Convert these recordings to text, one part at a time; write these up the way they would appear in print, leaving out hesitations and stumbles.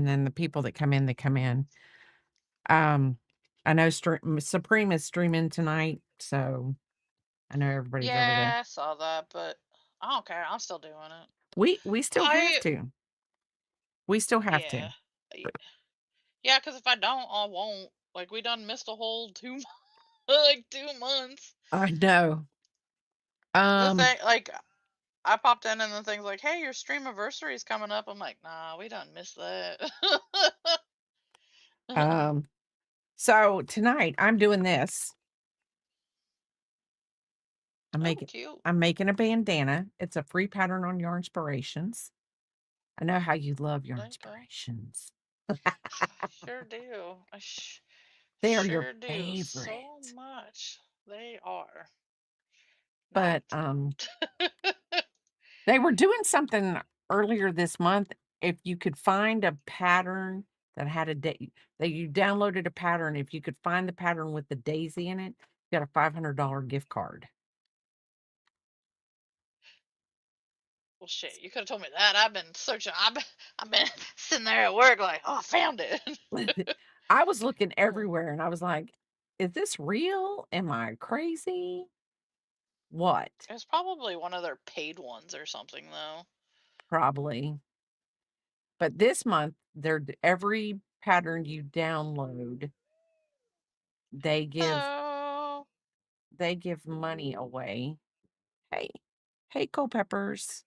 and then the people that come in, they come in. I know Supreme is streaming tonight, so I know everybody's over there. Yeah, I saw that, but I don't care. I'm still doing it. We still have I to. We still have to. yeah. Yeah, because if I don't, I won't. Like we done missed a whole 2 like 2 months. I know. The Um, thing, like I popped in and the thing's like, "Hey, your stream anniversary is coming up." I'm like, "Nah, we done missed that." um, so tonight I'm doing this. I'm Oh, making cute. I'm making a bandana. It's a free pattern on Yarn Inspirations. I know how you love Yarn There you go. Inspirations. I sure do. They are your Sure do so favorite. much. They are not. But they were doing something earlier this month. If you could find a pattern that had a day that you downloaded a pattern, if you could find the pattern with the daisy in it, you got a $500 gift card. Well, shit, you could have told me that. I've been searching. I've been sitting there at work like, oh, I found it. I was looking everywhere and I was like, is this real? Am I crazy? What? It's probably one of their paid ones or something, though. Probably. But this month, every pattern you download, they give Oh, they give money away. Hey, hey, Culpeppers.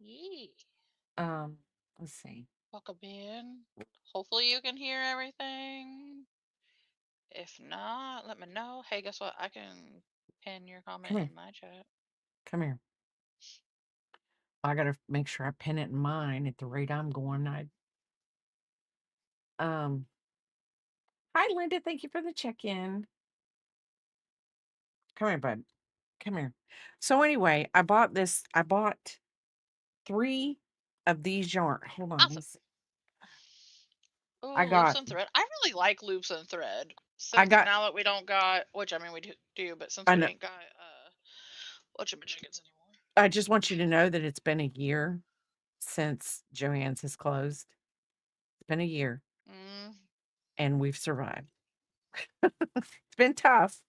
yee. Um, let's see. Welcome in. Hopefully you can hear everything. If not, let me know. Hey, guess what? I can pin your comment Come here. in my chat. Come here. I gotta make sure I pin it in mine at the rate I'm going. Um, hi Linda, thank you for the check-in. Come here, bud. Come here. So anyway, I bought 3 of these yarn. Hold on, Awesome. I Oh, loops got and thread. I really like loops and thread. I Since got now that we don't got, which I mean we do, but since I we know ain't got whatchamajiggas anymore. I just want you to know that it's been a year since Joann's has closed. It's been a year Mm, and we've survived. It's been tough.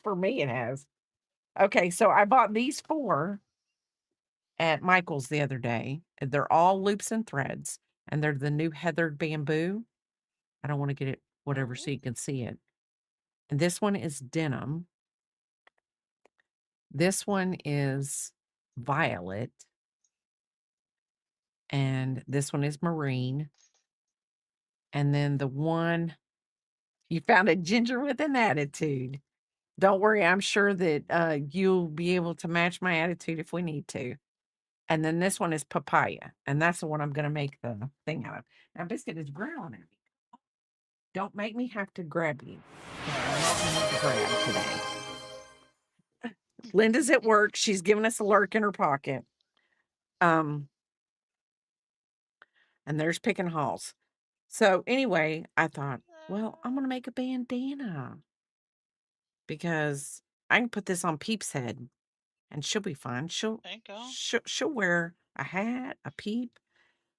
For me, it has. Okay, so I bought these 4 at Michael's the other day. They're all loops and threads, and they're the new heathered bamboo. I don't want to get it whatever oh, so you can see it. And this one is denim. This one is violet. And this one is marine. And then the one you found a ginger with an attitude. Don't worry, I'm sure that you'll be able to match my attitude if we need to. And then this one is papaya, and that's the one I'm gonna make the thing out of. Now, Biscuit is growling at me. Don't make me have to grab you. 'Cause I'm not gonna have to grab today. Linda's at work. She's giving us a lurk in her pocket. Um, and there's picking halls. So anyway, I thought, well, I'm gonna make a bandana because I can put this on Peep's head and she'll be fine. there you go. She'll wear a hat, a peep.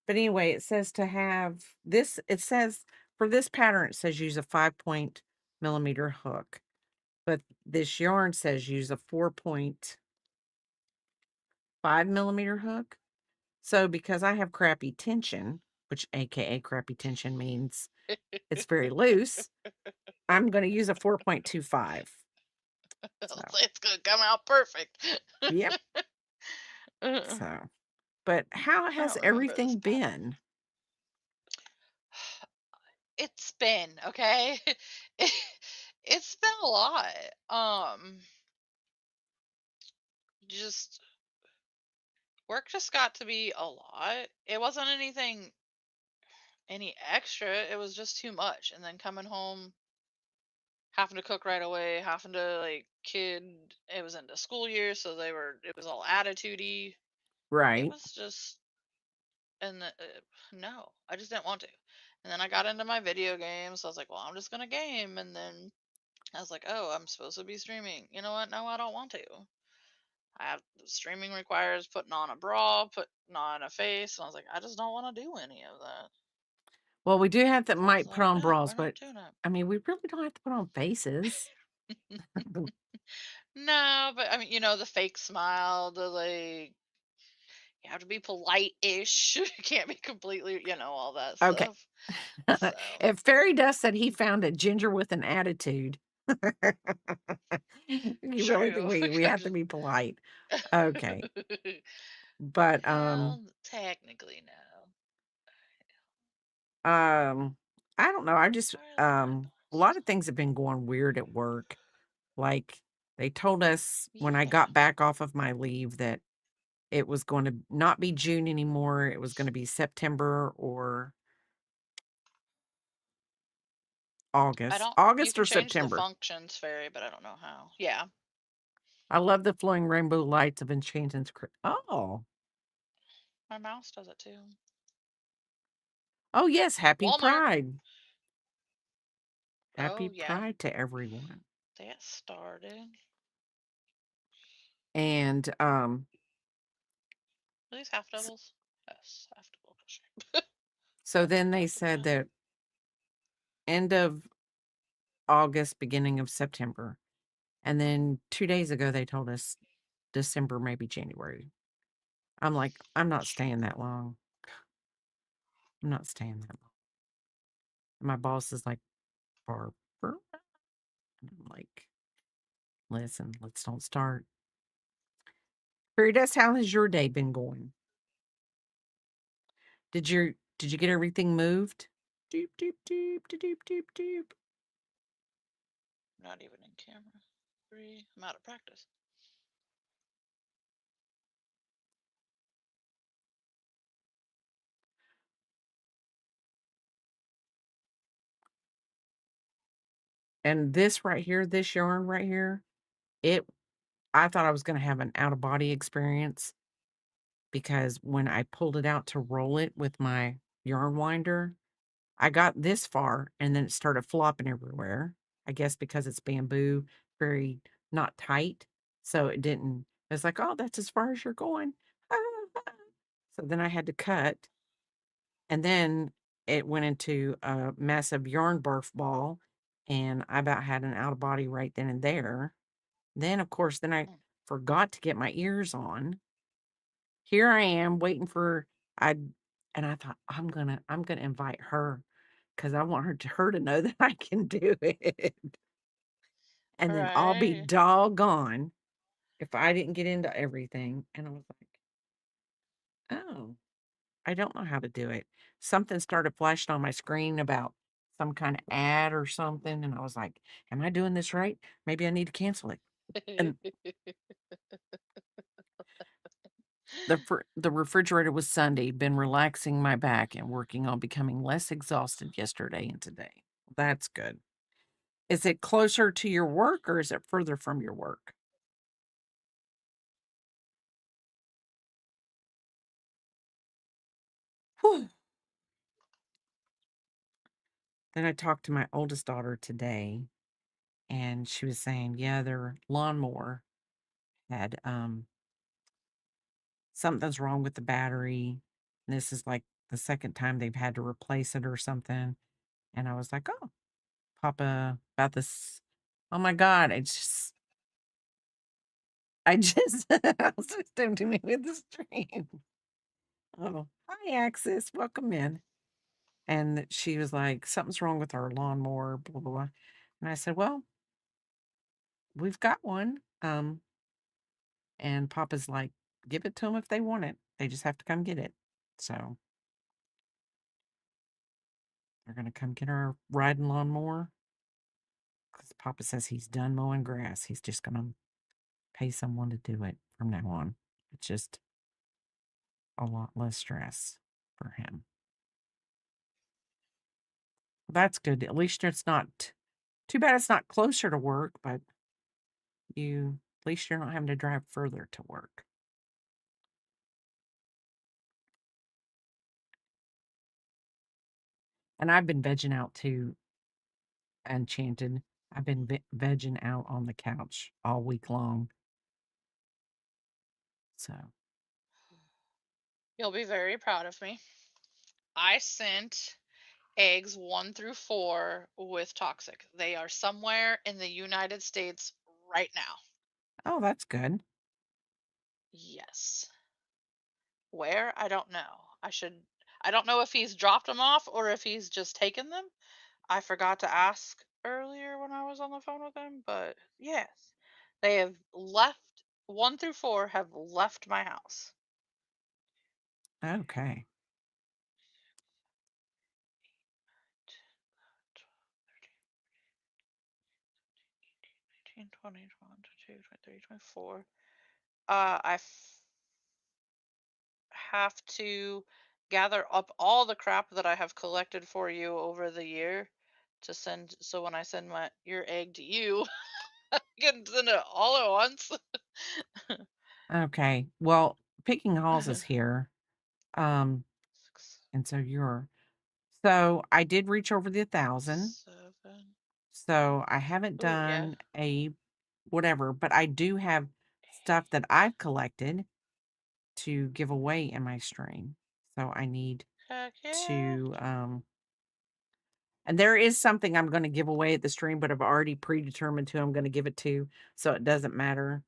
But anyway, it says to have this, it says for this pattern, it says use a 5-point-millimeter hook. But this yarn says use a 4.5-millimeter hook. So because I have crappy tension, which AKA crappy tension means it's very loose, I'm going to use a 4.25. So, It's gonna come out perfect. yep. I So, but how has don't remember this everything pattern. been? It's been okay. It, it's been a lot. Just work just got to be a lot. It wasn't any extra. It was just too much. And then coming home, having to cook right away, having to like kid. It was into school year, so it was all attitudey. It Right. was just and no, I just didn't want to. And then I got into my video games. So I was like, well, I'm just gonna game. And then I was like, oh, I'm supposed to be streaming. You know what? No, I don't want to. Streaming requires putting on a bra, putting on a face, and I was like, I just don't want to do any of that. Well, we do have to So I was might put like, on no, bras, we're not but, doing it. I mean, we really don't have to put on faces. No, but I mean, the fake smile, the like, you have to be polite-ish. You can't be completely, all that Okay. stuff. So If Fairy Dust said he found a ginger with an attitude, you really think true. we have to be polite. Okay. But, Well, technically no. um, I don't know, I just, Where are the a lot eyeballs? of things have been going weird at work. Like, they told us when I Yeah. got back off of my leave that it was going to not be June anymore, it was gonna be September or I August. don't You August can or change the September. functions, Fairy, but I don't know how. Yeah. I love the flowing rainbow lights of Enchanted Oh. My mouse does it too. Oh, yes, happy Walmart. Pride. Happy Oh yeah. Pride to everyone. That started. And, Are these half s doubles? Yes, half double crochet. so That's then they double said done. that end of August, beginning of September, and then 2 days ago, they told us December, maybe January. I'm like, "I'm not staying that long. I'm not staying that long." My boss is like, "Barbara?" And I'm like, "Listen, let's don't start." Fairy Dust, how has your day been going? Did you get everything moved? Doop, doop, doop, doop, doop, doop, doop. Not even in camera. Three. I'm out of practice. And this right here, this yarn right here, it I thought I was gonna have an out of body experience because when I pulled it out to roll it with my yarn winder, I got this far and then it started flopping everywhere. I guess because it's bamboo, very not tight. So it didn't, it's like, oh, that's as far as you're going. So then I had to cut. And then it went into a massive yarn barf ball. And I about had an out of body right then and there. Then, of course, then I Mm. forgot to get my ears on. Here I am waiting for I and I thought, I'm gonna invite her because I want her to know that I can do it. And then I'll be Right. doggone if I didn't get into everything. And I was like, oh, I don't know how to do it. Something started flashing on my screen about some kind of ad or something. And I was like, am I doing this right? Maybe I need to cancel it. And the refrigerator was Sunday, been relaxing my back and working on becoming less exhausted yesterday and today. That's good. Is it closer to your work or is it further from your work? Whew. Then I talked to my oldest daughter today and she was saying, yeah, their lawnmower had something's wrong with the battery. And this is like the second time they've had to replace it or something. And I was like, oh, Papa, about this. Oh my God. I just I was just tempting me with the stream. Oh, hi, Axis. Welcome in. And she was like, something's wrong with our lawnmower, blah, blah, blah. And I said, well, we've got one. And Papa's like, give it to them if they want it. They just have to come get it. So they're going to come get our riding lawnmower because Papa says he's done mowing grass. He's just going to pay someone to do it from now on. It's just a lot less stress for him. That's good. At least it's not too bad it's not closer to work, but at least you're not having to drive further to work. And I've been vegging out too, Enchanted. I've been vegging out on the couch all week long. So, You'll be very proud of me. I sent eggs 1 through 4 with toxic. They are somewhere in the United States right now. oh, that's good. Yes. Where? I don't know. I don't know if he's dropped them off or if he's just taken them. I forgot to ask earlier when I was on the phone with him, but yes. They have left 1 through 4 have left my house. Okay. 19, 20, 21, 22, 23, 24. I have to gather up all the crap that I have collected for you over the year to send, so when I send my your egg to you, I can send it all at once. Okay. Well, picking halls is here. Um, and so you're so I did reach over the 1,000. 7. So I haven't Oh yeah. done a whatever, but I do have stuff that I've collected to give away in my stream. So I need Heck yeah. to and there is something I'm going to give away at the stream, but I've already predetermined who I'm going to give it to, so it doesn't matter.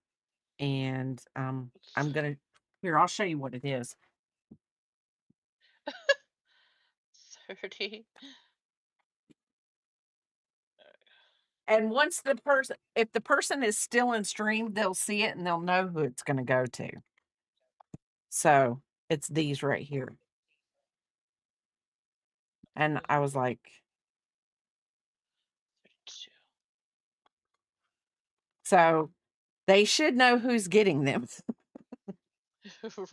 And I'm going to here, I'll show you what it is. 30. And once the person if the person is still in stream, they'll see it and they'll know who it's going to go to. So, it's these right here. And I was like, 32. so they should know who's getting them.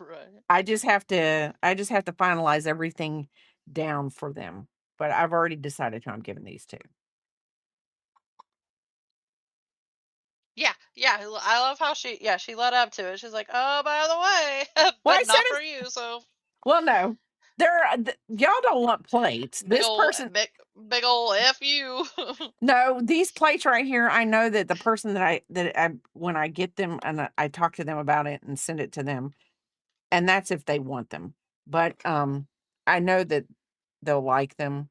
Right. I just have to finalize everything down for them. But I've already decided who I'm giving these to. Yeah, yeah. I love how she led up to it. She's like, "Oh, by the way, Well, I but said not for it. you." So Well, no. Y'all don't want plates. big This ol' person big ol' F you. no, these plates right here, I know that the person that I when I get them and I talk to them about it and send it to them, and that's if they want them. But I know that they'll like them.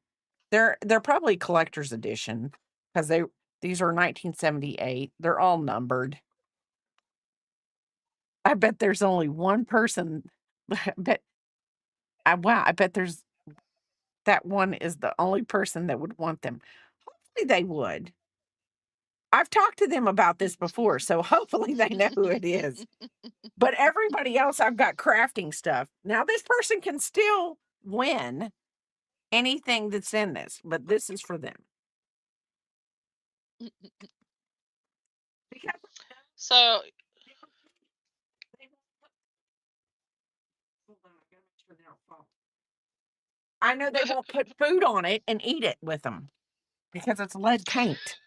They're probably collector's edition because these are 1978. They're all numbered. I bet there's only one person. I bet wow, I bet there's that one is the only person that would want them. Hopefully they would. I've talked to them about this before, so hopefully they know who it is. But everybody else, I've got crafting stuff. Now, this person can still win anything that's in this, but this is for them. Because So they won't they won't hold on, I gotta make sure they don't fall. I know they won't put food on it and eat it with them because it's lead paint.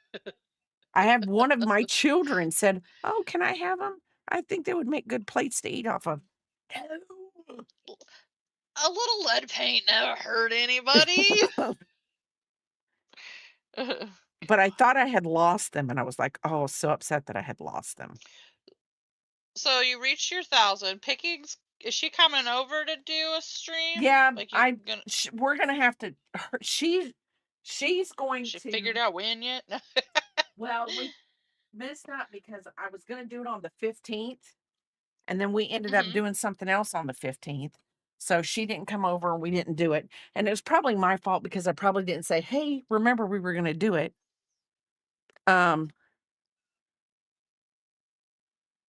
I have one of my children said, "Oh, can I have them? I think they would make good plates to eat off of." No. a little lead paint never hurt anybody. But I thought I had lost them, and I was like, oh, so upset that I had lost them. So you reached your 1,000. Pickings, is she coming over to do a stream? Yeah, Like you I gonna? we're gonna have to. She's going She figured to. out when yet? Well, we missed out because I was gonna do it on the 15th, and then we ended up Hmm. doing something else on the 15th. So she didn't come over, and we didn't do it. And it was probably my fault because I probably didn't say, "Hey, remember we were gonna do it." Um,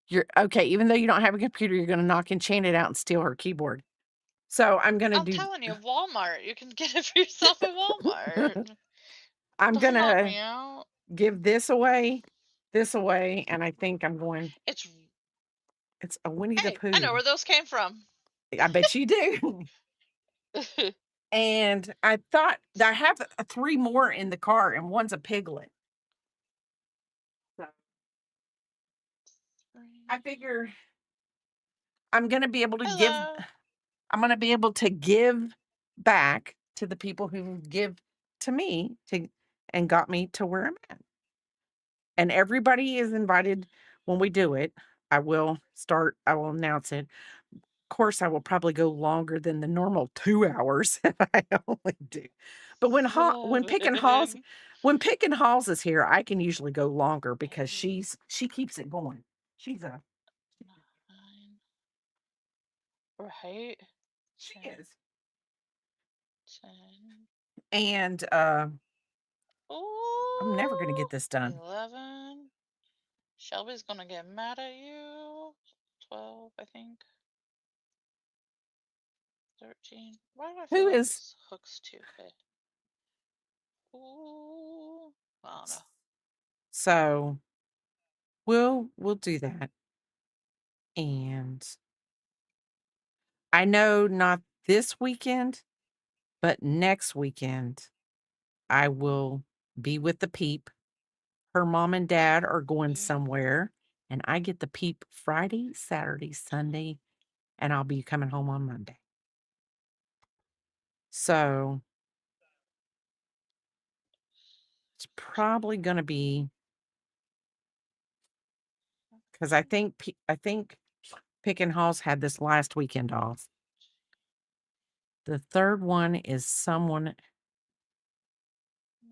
you're okay. Even though you don't have a computer, you're gonna knock Enchanted out and steal her keyboard. So I'm gonna I'm do. telling you, Walmart. You can get it for yourself at Walmart. I'm Don't knock gonna me out. give this away, and I think I'm going It's it's a Winnie the hey, I know Pooh. where those came from. I bet you do. And I thought that I have 3 more in the car, and one's a piglet. So I figure I'm gonna be able to give Hello. I'm gonna be able to give back to the people who give to me to and got me to where I'm at. And everybody is invited when we do it. I will announce it. Of course, I will probably go longer than the normal 2 hours if I only do. But Stop it. when Pickin' Halls is here, I can usually go longer because she keeps it going. She's a 9, right? she 10, is. 10. And, I'm never gonna Ooh, get this done. 11. Shelby's gonna get mad at you. 12, I think. 13. Why do I feel Who like is this hook's too big? Ooh. I don't know. so, we'll do that, and I know not this weekend, but next weekend, I will be with the Peep. Her mom and dad are going Okay. somewhere, and I get the Peep Friday, Saturday, Sunday, and I'll be coming home on Monday. So, it's probably gonna be because I think Pickin' Halls had this last weekend off. The 3rd one is someone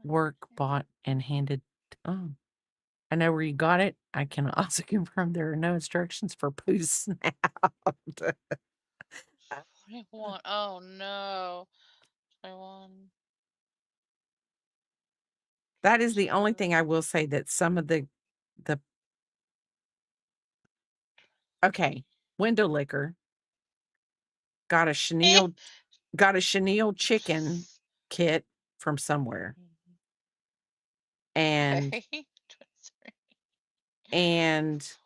work bought and handed oh, I know where you got it. I can also confirm there are no instructions for poo snout. 21. Oh no. 21. That is the only 22. thing I will say that some of the okay, window licker got a Eh. chenille got a chenille chicken kit from somewhere, and Okay. 23. and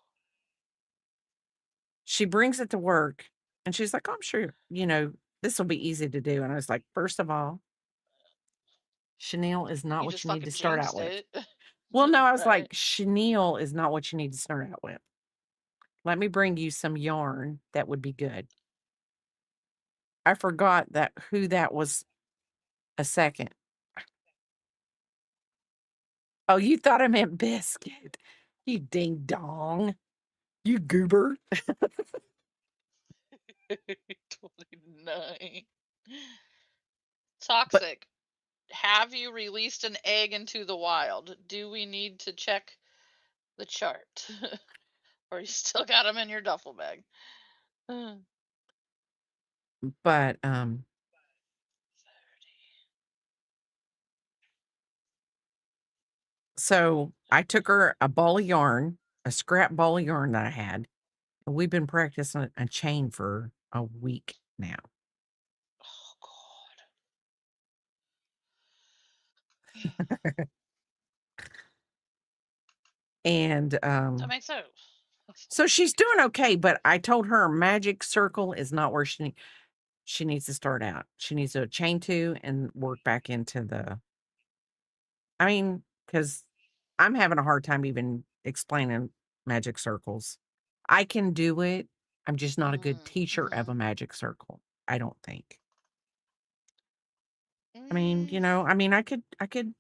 she brings it to work, and she's like, "Oh, I'm sure, this will be easy to do," and I was like, "First of all, chenille is not You what just you need to fucking start out jinxed with." it. Well, no, I was Right. like, "Chenille is not what you need to start out with. Let me bring you some yarn that would be good." I forgot that who that was a second. Oh, you thought I meant biscuit. You ding dong. You goober. 29. But Toxic. Have you released an egg into the wild? Do we need to check the chart? Or you still got them in your duffel bag? 30. but so I took her a ball of yarn, a scrap ball of yarn that I had, and we've been practicing a chain for a week now. Oh God. And That makes sense. so she's doing okay, but I told her magic circle is not where she needs to start out. She needs to chain 2 and work back into the I mean, because I'm having a hard time even explaining magic circles. I can do it. I'm just not a good teacher of Mm-hmm. a magic circle, I don't think. Mm, I could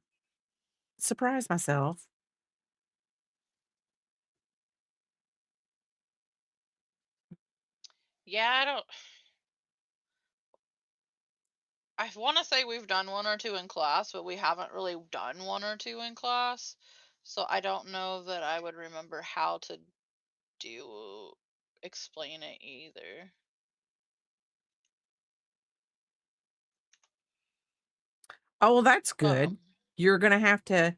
surprise myself, yeah, I don't. I want to say we've done one or two in class, but we haven't really done one or two in class. So I don't know that I would remember how to do explain it either. "Oh, well, that's Um, good. You're gonna have to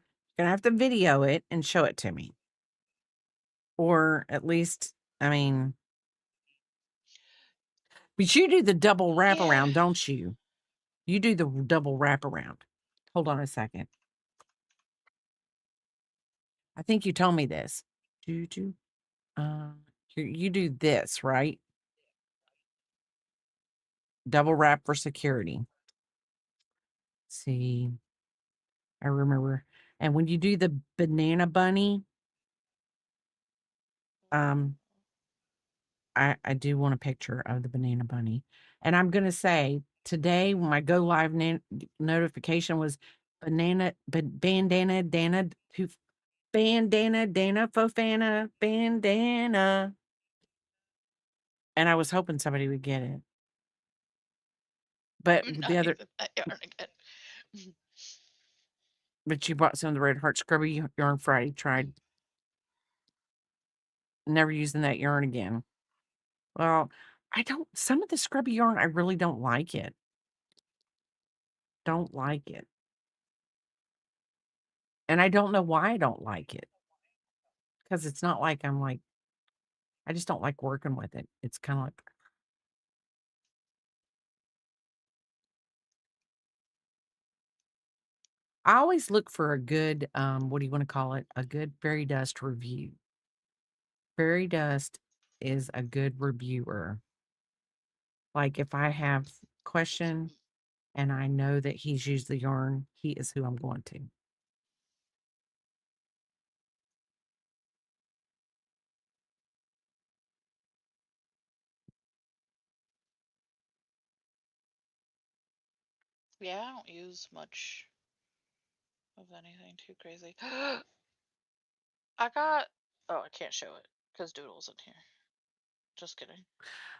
video it and show it to me." Or at least, I mean but you do the double yeah. wraparound, don't you? You do the double wraparound. Hold on a second. I think you told me this. Do, do, uh, you do this, right? Double wrap for security. See, I remember. And when you do the banana bunny, um, I do want a picture of the banana bunny. And I'm gonna say today when my go live notification was bandana dana to bandana dana fofana bandana. and I was hoping somebody would get it. But I'm the not other using that yarn again. but you bought some of the Red Heart Scrubby yarn Friday, tried never using that yarn again. Well, I don't some of the scrubby yarn, I really don't like it. Don't like it. And I don't know why I don't like it. Because it's not like I'm like I just don't like working with it. It's kinda like I always look for a good, what do you wanna call it? A good fairy dust review. Fairy dust is a good reviewer. Like, if I have question and I know that he's used the yarn, he is who I'm going to. Yeah, I don't use much of anything too crazy. I got. Oh, I can't show it because Doodle's in here. Just kidding.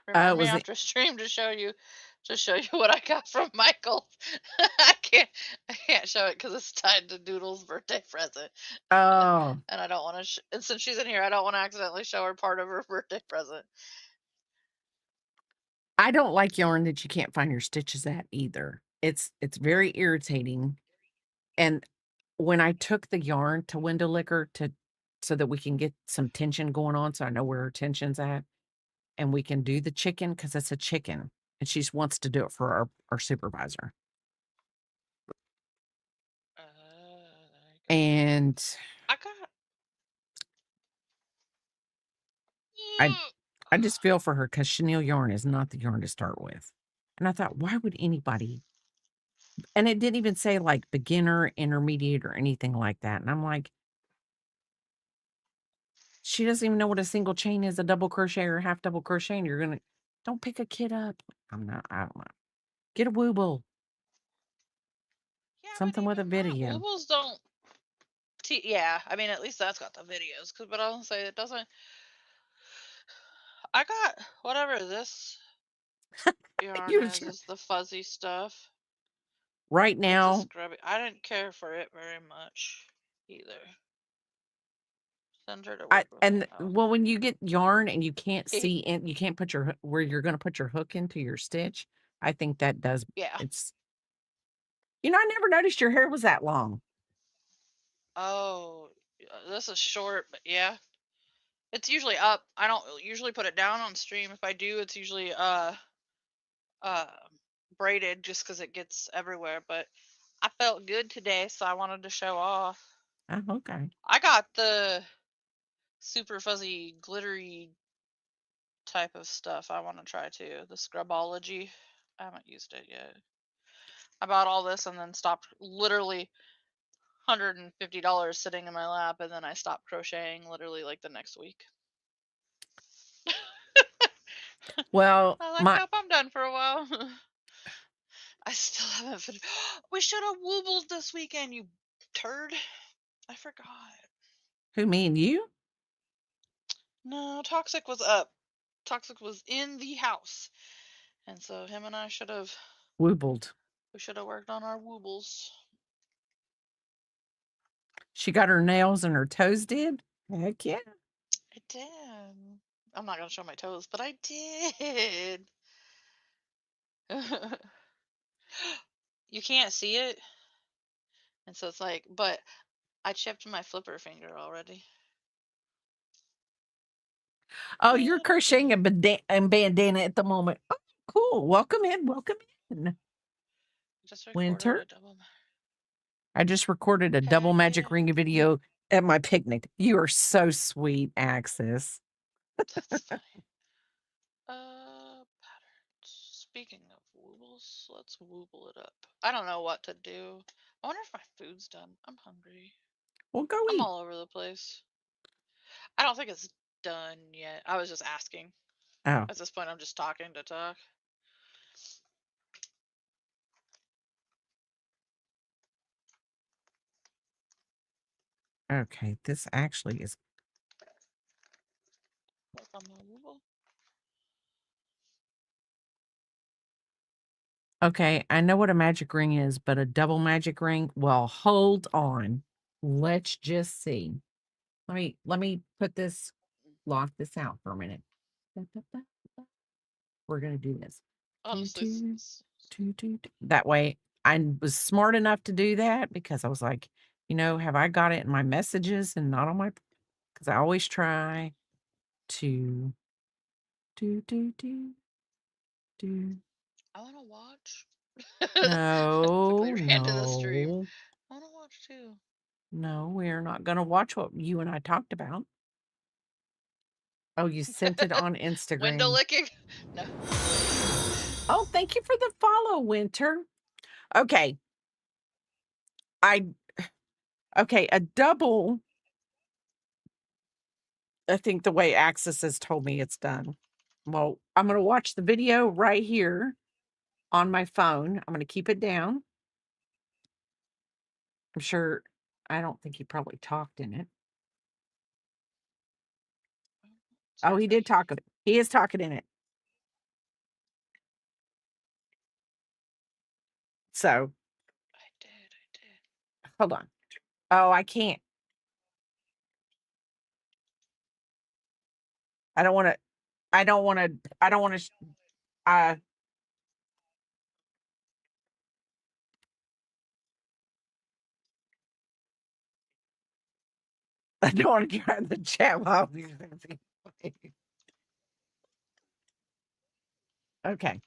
Remind me Was it after stream to show you what I got from Michael. I can't I can't show it because it's tied to Doodle's birthday present, oh, and I don't want to. And since she's in here, I don't want to accidentally show her part of her birthday present. I don't like yarn that you can't find your stitches at either. It's very irritating, and when I took the yarn to window liquor to so that we can get some tension going on, so I know where her tension's at, and we can do the chicken because it's a chicken, and she just wants to do it for our supervisor. There you go. And I got. I I just feel for her because chenille yarn is not the yarn to start with. And I thought, why would anybody and it didn't even say, like, beginner, intermediate, or anything like that, and I'm like, "She doesn't even know what a single chain is, a double crochet or a half double crochet, and you're gonna don't pick a kid up." I don't know. Get a Wooble, Yeah, but something with a even that, video. Woobles don't. Yeah, I mean, at least that's got the videos. But I'll say it doesn't. I got whatever this yarn You is the fuzzy stuff. right It's a now, scrubby. I didn't care for it very much either. Send her to I work with me. and Oh. well, when you get yarn and you can't see in you can't put your where you're gonna put your hook into your stitch, I think that does Yeah. it's I never noticed your hair was that long. Oh, this is short, but yeah. It's usually up. I don't usually put it down on stream. If I do, it's usually uh braided just because it gets everywhere. But I felt good today, so I wanted to show off. Oh, okay. I got the super fuzzy glittery type of stuff I want to try too. The Scrubology. I haven't used it yet. I bought all this and then stopped, literally $150 sitting in my lap, and then I stopped crocheting literally like the next week. Well, I was like, my nope, I'm done for a while. I still haven't finished. We should have woobled this weekend, you turd. I forgot. who, me and you? No, Toxic was up. Toxic was in the house. And so him and I Woobled. we should have worked on our woobles. She got her nails and her toes did? Heck yeah. I did. I'm not gonna show my toes, but I did. You can't see it, and so it's like, but I chipped my flipper finger already. Oh, you're Yep. crocheting a bandana at the moment. Oh, cool. Welcome in. Welcome in. Just recorded Winter. a double. I just recorded a double Heck magic yeah. ring video at my picnic. You are so sweet, Axis. That's funny. Patterns. Speaking of woobles, let's wooble it up. I don't know what to do. I wonder if my food's done. I'm hungry. Well, go I'm eat. all over the place. I don't think it's done yet. I was just asking. Oh, At this point, I'm just talking to talk. okay. This actually is Work on my wooble. Okay, I know what a magic ring is, but a double magic ring? Well, hold on. Let's just see. Let me put this lock this out for a minute. Da, da, da, da. We're gonna do this. Two, Honestly, two, two, two, two. That way I was smart enough to do that because I was like, have I got it in my messages and not on my because I always try to do do. I want to watch. No, Quickly ran to the stream. no, I want to watch too. no, we're not gonna watch what you and I talked about. Oh, you sent it on Window Instagram. licking? No. Oh, thank you for the follow, Winter. Okay. I okay, a double, I think the way Axis has told me it's done. Well, I'm gonna watch the video right here on my phone. I'm gonna keep it down. I'm sure I don't think he probably talked in it. Oh, Search he right did here. talk of it. He is talking in it. So I did. hold on. Oh, I can't. I don't wanna I don't wanna I don't wanna uh I don't wanna get out of the chat while okay.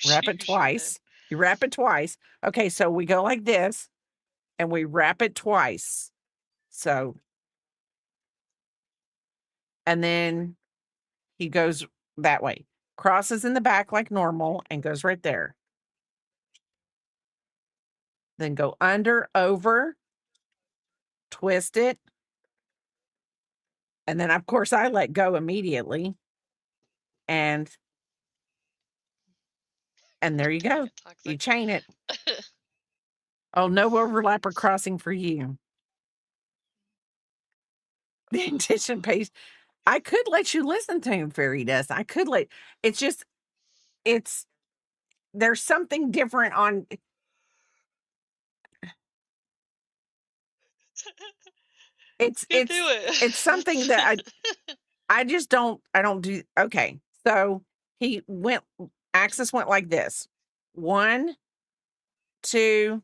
Wrap You it sure did. twice. You wrap it twice. Okay, so we go like this and we wrap it twice. So, and then he goes that way. Crosses in the back like normal and goes right there. Then go under, over, twist it. And then of course I let go immediately. And there you Dang go. it, You toxic. chain it. Oh, no overlap or crossing for you. The intention paste. I could let you listen to him, Fairy Dust. I could let it's just it's there's something different on it's You do it's it's something that it. I just I don't do okay. So he went Axis went like this. 1, 2,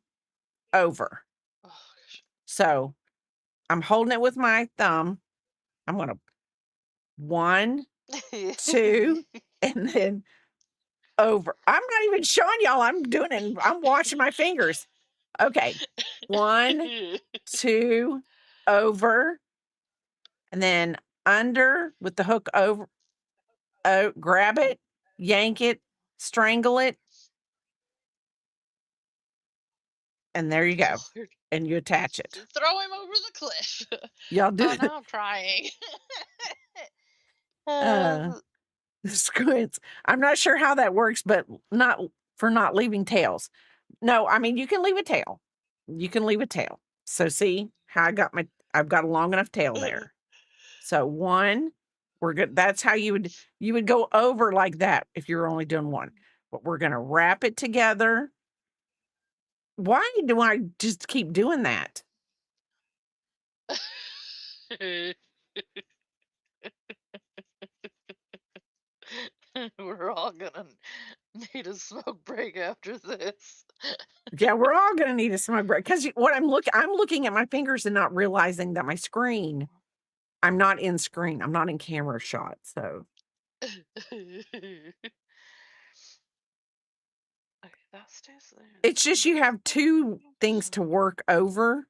over. Oh gosh. So I'm holding it with my thumb. I'm gonna 1, 2, and then over. I'm not even showing y'all. I'm doing it. I'm washing my fingers. Okay. 1, 2, over, and then under with the hook over. Oh, grab it, yank it, strangle it, and there you go. Lord. And you attach it. Throw him over the cliff. Y'all do Oh, the now I'm crying. uh uh, squids. I'm not sure how that works, but not for not leaving tails. No, I mean you can leave a tail. You can leave a tail. So see how I've got a long enough tail there. So 1, we're good. That's how you would go over like that if you're only doing 1. But we're gonna wrap it together. Why do I just keep doing that? We're all gonna need a smoke break after this. Yeah, we're all gonna need a smoke break because what I'm looking at my fingers and not realizing that my screen, I'm not in screen. I'm not in camera shot. So Okay, that stays there. it's just you have 2 things to work over,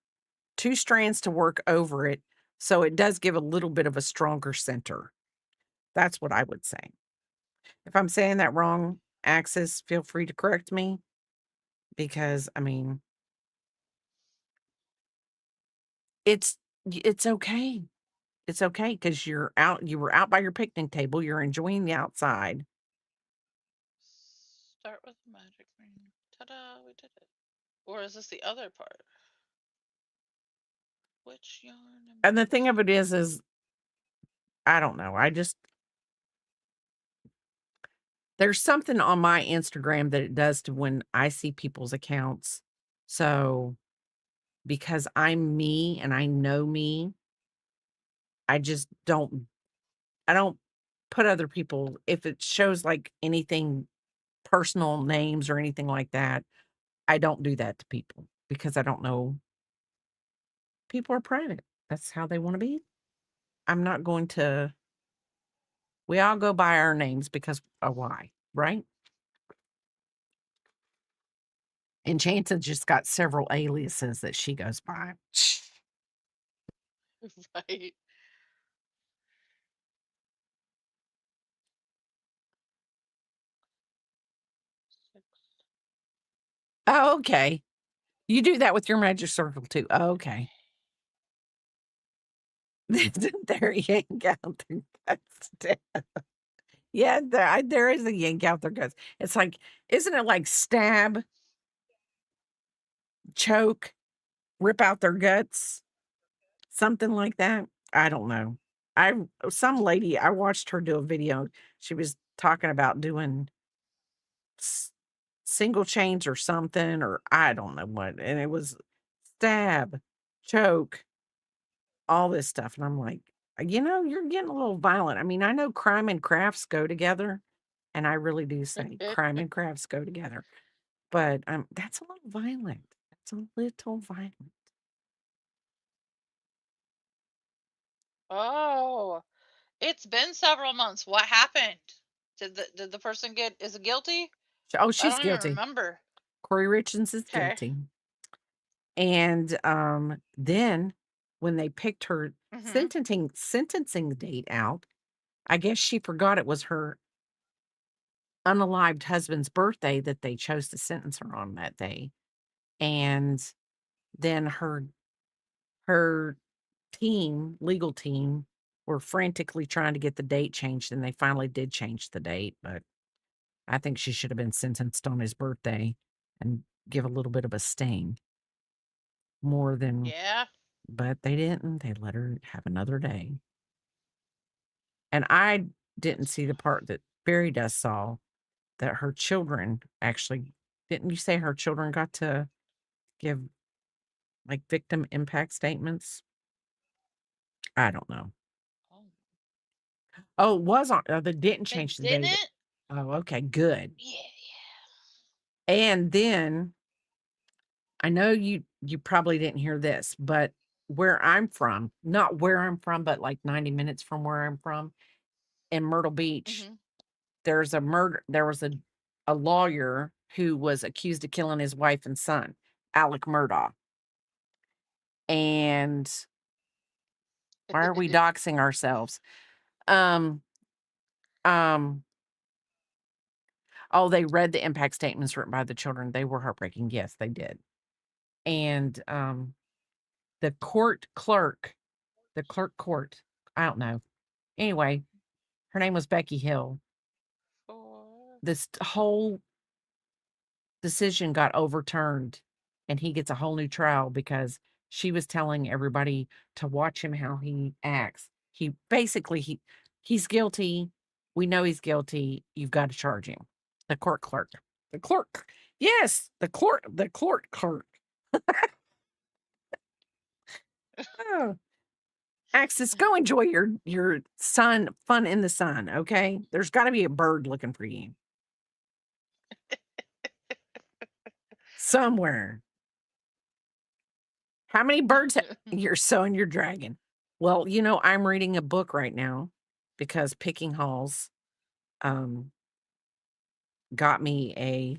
2 strands to work over it. So it does give a little bit of a stronger center. That's what I would say. If I'm saying that wrong, Axis, feel free to correct me because I mean, it's it's okay. It's okay because you were out by your picnic table, you're enjoying the outside. Start with the magic ring. Ta-da, we did it. Or is this the other part? Which yarn am And I the thing of using? it is I don't know. I just There's something on my Instagram that it does to when I see people's accounts. So, because I'm me and I know me, I just I don't put other people if it shows, like, anything personal names or anything like that, I don't do that to people because I don't know people are private. That's how they wanna be. I'm not going to we all go by our names because why, right? And Chanted just got several aliases that she goes by. Right. Oh, okay. You do that with your magic circle too. Oh, okay. There yank out their guts. Yeah, there is a yank out their guts. It's like, isn't it like stab, choke, rip out their guts? Something like that? I don't know. I some lady, I watched her do a video. She was talking about doing s single chains or something, or I don't know what, and it was stab, choke, all this stuff, and I'm like, you're getting a little violent." I mean, I know crime and crafts go together, and I really do say crime and crafts go together, but, that's a little violent. That's a little violent. Oh, it's been several months. What happened? Did the person get is it guilty? Oh, I she's don't even guilty. remember. Corey Richards is Okay. guilty. And, then when they picked her Mhm. sentencing date out, I guess she forgot it was her unalived husband's birthday that they chose to sentence her on that day. And then her legal team, were frantically trying to get the date changed, and they finally did change the date, but I think she should have been sentenced on his birthday and give a little bit of a sting more than Yeah. but they didn't. They let her have another day. And I didn't That's see the part that Fairy Dust saw, that her children actually didn't you say her children got to give, like, victim impact statements? I don't know. oh, Oh, it was on they didn't they change the date. didn't? Oh, okay, good. Yeah. And then, I know you probably didn't hear this, but where I'm from, not where I'm from, but, like, 90 minutes from where I'm from, in Myrtle Beach, Mhm. there was a lawyer who was accused of killing his wife and son, Alec Murdaugh. And why are we doxing ourselves? Um, um, oh, they read the impact statements written by the children. They were heartbreaking. Yes, they did. And the court, I don't know. Anyway, her name was Becky Hill. For This whole decision got overturned, and he gets a whole new trial because she was telling everybody to watch him how he acts. He basically he's guilty. We know he's guilty. You've got to charge him. The court clerk. The clerk. Yes, the court clerk. Oh, Axis, go enjoy your fun in the sun, okay? There's got to be a bird looking for you somewhere. How many birds you're sewing your dragon? Well, I'm reading a book right now because Picking Halls um got me a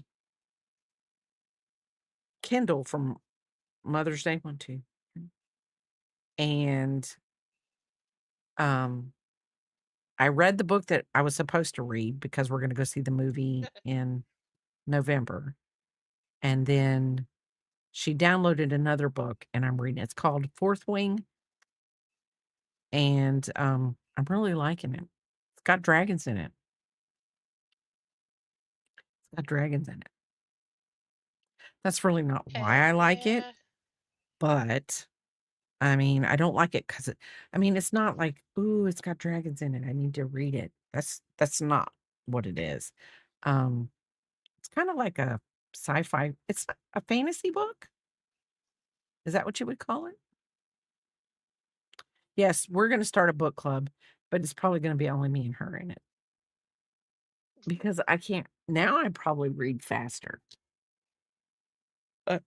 Kindle from Mother's Day 1, 2. And um I read the book that I was supposed to read because we're gonna go see the movie in November. And then she downloaded another book and I'm reading. It's called Fourth Wing, and I'm really liking it. It's got dragons in it. It's got dragons in it. That's really not why Heck I like it, yeah. but, I mean, I don't like it because it's not like, "Ooh, it's got dragons in it, I need to read it." That's not what it is, Um, it's kinda like a sci-fi it's a fantasy book? Is that what you would call it? Yes, we're gonna start a book club, but it's probably gonna be only me and her in it because I can't now I probably read faster. Uh,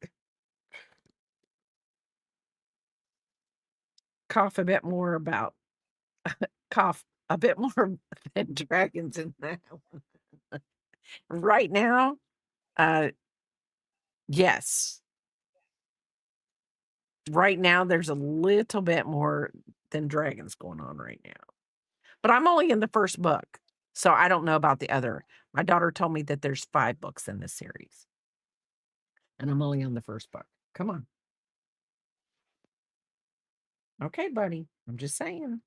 cough a bit more about cough a bit more than dragons in that one. Right now, uh, yes. Right now, there's a little bit more than dragons going on right now. But I'm only in the first book, so I don't know about the other. My daughter told me that there's 5 books in this series, and I'm only on the first book. Come on. Okay, buddy. I'm just saying.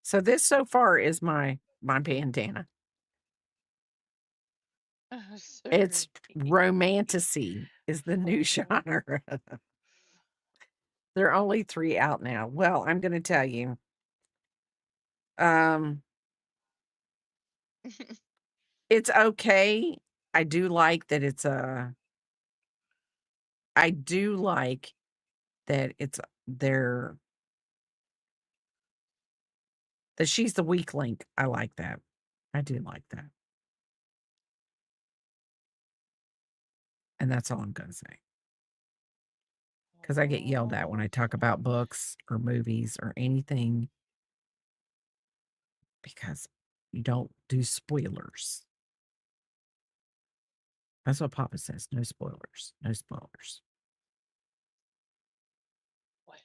So this so far is my bandana. It's Sorry. romantasy is the new Oh. genre. There are only 3 out now. Well, I'm gonna tell you, um, it's okay. I do like that it's a I do like that it's they're that she's the weak link. I like that. I do like that, and that's all I'm gonna say. Because I get yelled at when I talk about books or movies or anything because you don't do spoilers. That's what Papa says, "No spoilers, no spoilers." Well.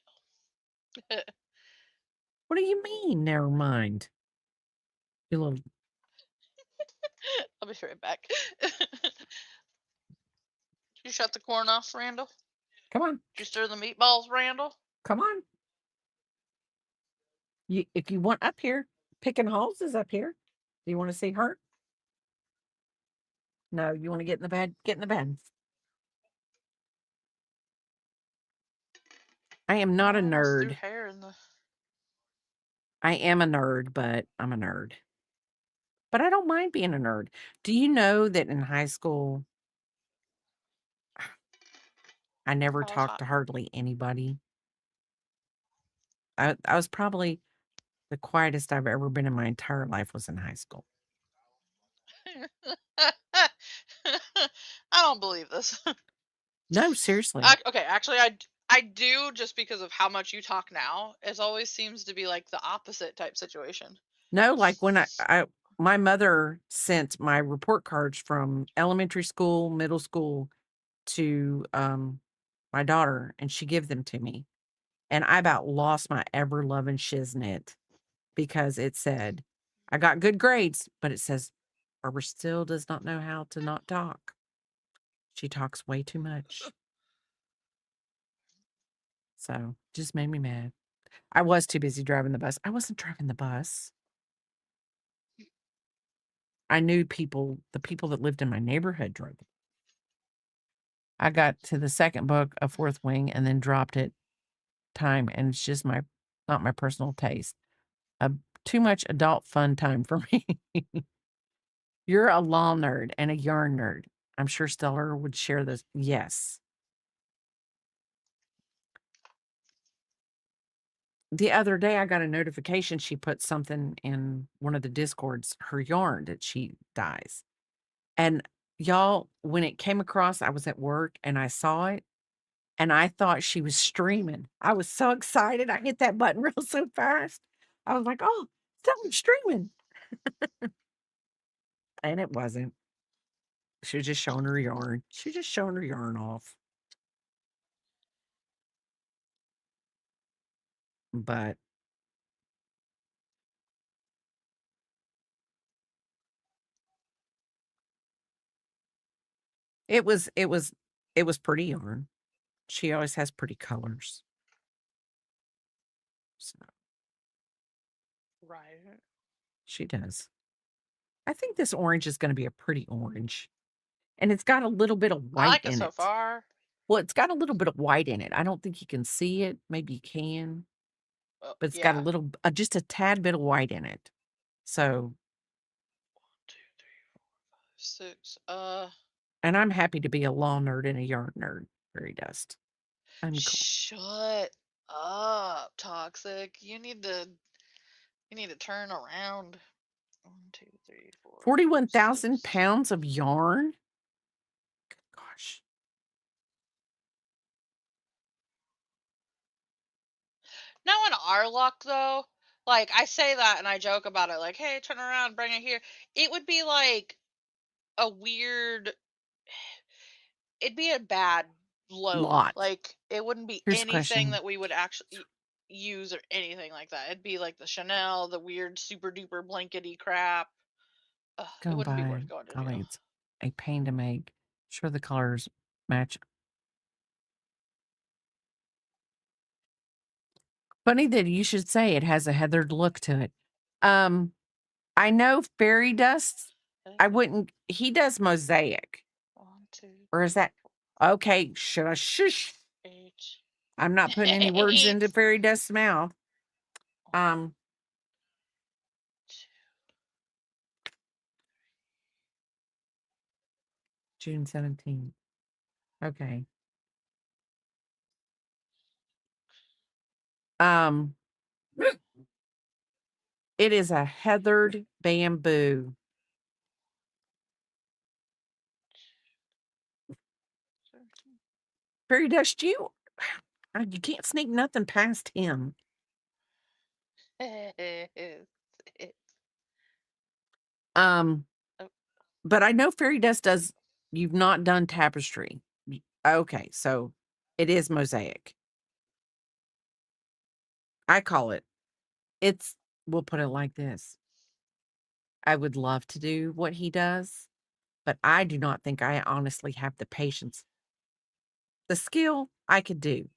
"What do you mean, never mind?" You little I'll be right back. You shut the corn off, Randall? "Come on, Did you stir the meatballs, Randall? come on. If you want up here, picking holes is up here. Do you wanna see her? No, you wanna get in the bed? Get in the bed." I am Oh, not a I almost threw nerd. hair in the. I am a nerd, but I'm a nerd. But I don't mind being a nerd. Do you know that in high school, I never I was talked hot. to hardly anybody? I was probably the quietest I've ever been in my entire life was in high school. I don't believe this. No, seriously. Okay, actually, I do just because of how much you talk now. It always seems to be like the opposite type situation. No, like when I my mother sent my report cards from elementary school, middle school to my daughter, and she gave them to me. And I about lost my ever loving shiznit because it said, I got good grades, but it says, Barbara still does not know how to not talk. She talks way too much. So just made me mad. I was too busy driving the bus. I wasn't driving the bus. I knew people, the people that lived in my neighborhood drove it. I got to the second book of Fourth Wing and then dropped it time, and it's just not my personal taste. A too much adult fun time for me. You're a law nerd and a yarn nerd. I'm sure Stellar would share this. Yes. The other day, I got a notification she put something in one of the discords, her yarn that she dyes. And y'all, when it came across, I was at work and I saw it and I thought she was streaming. I was so excited. I hit that button real so fast. I was like, oh, someone's streaming. And it wasn't. She was just showing her yarn. She was just showing her yarn off. But it was pretty yarn. She always has pretty colors. So Right. she does. I think this orange is gonna be a pretty orange, and it's got a little bit of I white like it in so it. far. Well, it's got a little bit of white in it. I don't think you can see it. Maybe you can, Well, but it's got a yeah. little just a tad bit of white in it. So, 1, 2, 3, 4, 6. And I'm happy to be a law nerd and a yarn nerd, fairy dust. I'm cool. Shut up, toxic. You need to turn around. 1, 2, 3, 4, 5, 41,000 6. pounds of yarn? Gosh. Now in our luck though, like I say that and I joke about it, like, hey, turn around, bring it here. It would be like a weird it'd be a bad load. Lot. Like it wouldn't be Here's a anything question. that we would actually use or anything like that. It'd be like the Chanel, the weird super duper blankety crap. Ugh, it Going wouldn't be by, worth going to golly, jail. it's a pain to make. Sure the colors match. Funny that you should say it has a heathered look to it. Um, I know fairy dust. I wouldn't he does mosaic. 1, 2, Or is 3, that okay, should I shush? 8. I'm not putting any words 8. into fairy dust's mouth. 1, Um, 2. June 17th. Okay. Um, it is a heathered bamboo. Fairy dust, you can't sneak nothing past him. Um, Oh, but I know fairy dust does you've not done tapestry. Okay, so it is mosaic. I call it. It's we'll put it like this. I would love to do what he does, but I do not think I honestly have the patience. The skill I could do.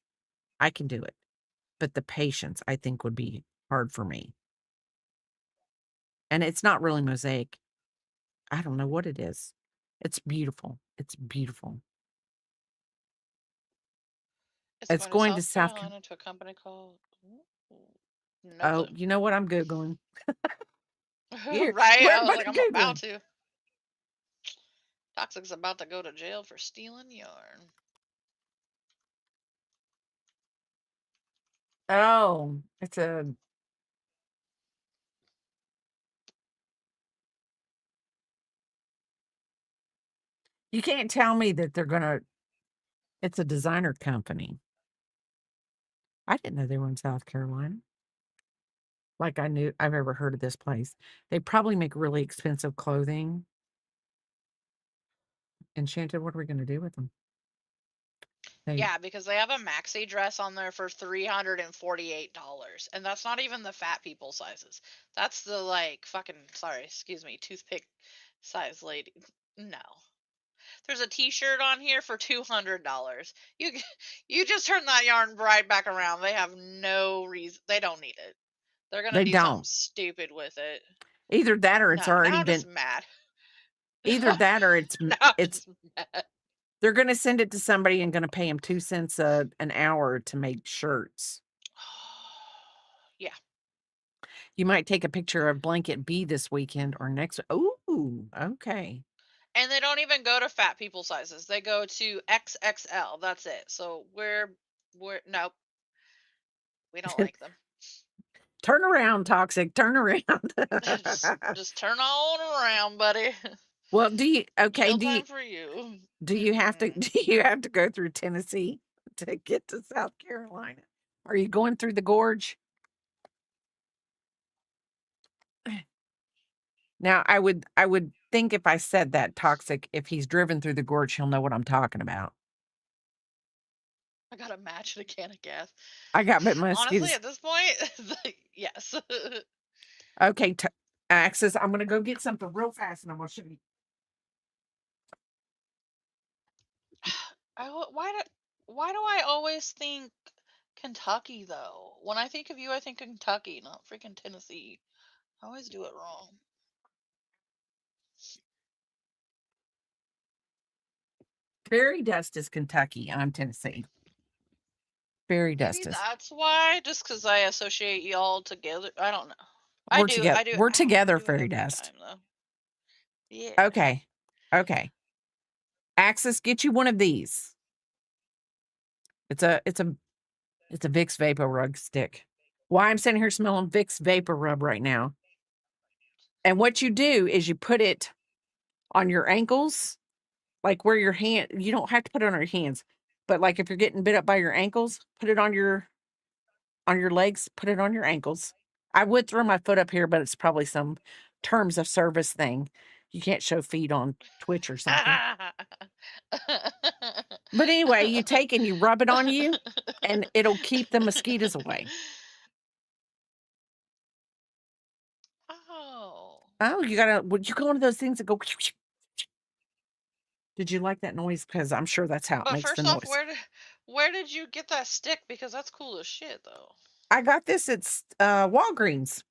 I can do it. But the patience I think would be hard for me. And it's not really mosaic. I don't know what it is. It's beautiful. It's beautiful. it's It's going to going to South South Ca Carolina to a company called Ooh, no Oh, clue. you know what? I'm Googling. Here, Right? we're I was everybody like, I'm about Googling. to. Toxic's about to go to jail for stealing yarn. Oh, it's a you can't tell me that they're gonna it's a designer company. I didn't know they were in South Carolina. Like I knew I've ever heard of this place. They probably make really expensive clothing. Enchanted, what are we gonna do with them? They Yeah, because they have a maxi dress on there for $348. And that's not even the fat people sizes. That's the like fucking sorry, excuse me, toothpick size lady. No. There's a t-shirt on here for $200. You just turn that yarn right back around. They have no reason. They don't need it. They're going to they do something don't. stupid with it. Either that or it's No, now already I'm just been mad. either that or Now I'm it's just mad. they're gonna send it to somebody and gonna pay them 2 cents an hour to make shirts. Yeah. You might take a picture of blanket B this weekend or next ooh, okay. And they don't even go to fat people sizes. They go to XXL. That's it. So we're nope, we don't like them. Turn around, toxic, turn around. Just turn on around, buddy. Well, Jail time for you. do you have to Mm-mm. do you have to go through Tennessee to get to South Carolina? Are you going through the gorge? Now, I would think if I said that toxic, if he's driven through the gorge, he'll know what I'm talking about. I got a match and a can of gas. I got bit Honestly, mosquitoes. at this point, yes. Okay, Axis, I'm gonna go get something real fast and I'm gonna show you. Why do I always think Kentucky though? When I think of you, I think Kentucky, not freaking Tennessee. I always do it wrong. Fairy dust is Kentucky. I'm Tennessee. Fairy Maybe dust is. that's why, just because I associate y'all together. I don't know. I We're do. together. I do. We're Ow! I together, do it fairy every dust. time though. Yeah. Okay. Okay. Axis, get you one of these. It's a Vicks Vapor Rub stick. Why I'm sitting here smelling Vicks Vapor Rub right now. And what you do is you put it on your ankles, like where your hand, you don't have to put it on your hands, but like if you're getting bit up by your ankles, put it on your legs, put it on your ankles. I would throw my foot up here, but it's probably some terms of service thing. You can't show feet on Twitch or something. But anyway, you take and you rub it on you, and it'll keep the mosquitoes away. Oh. Oh, would you go one of those things that go? Did you like that noise? Because I'm sure that's how it But makes the first off, noise. where did you get that stick? Because that's cool as shit, though. I got this at Walgreens.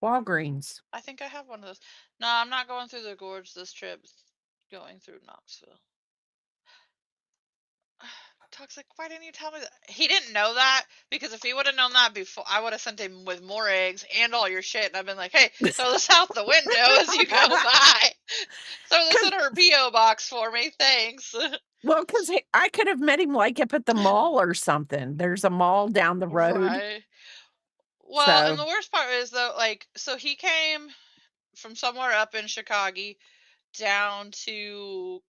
Walgreens. I think I have one of those. No, I'm not going through the gorge this trip. Going through Knoxville. Toxic, why didn't you tell me that? He didn't know that because if he would have known that before, I would have sent him with more eggs and all your shit. And I've been like, hey, throw this out the window as you go by. Throw this in her P.O. box for me. Thanks. Well, because I could have met him like up at the mall or something. There's a mall down the road. Right. Well, and So, the worst part is though, like, so he came from somewhere up in Chicago down to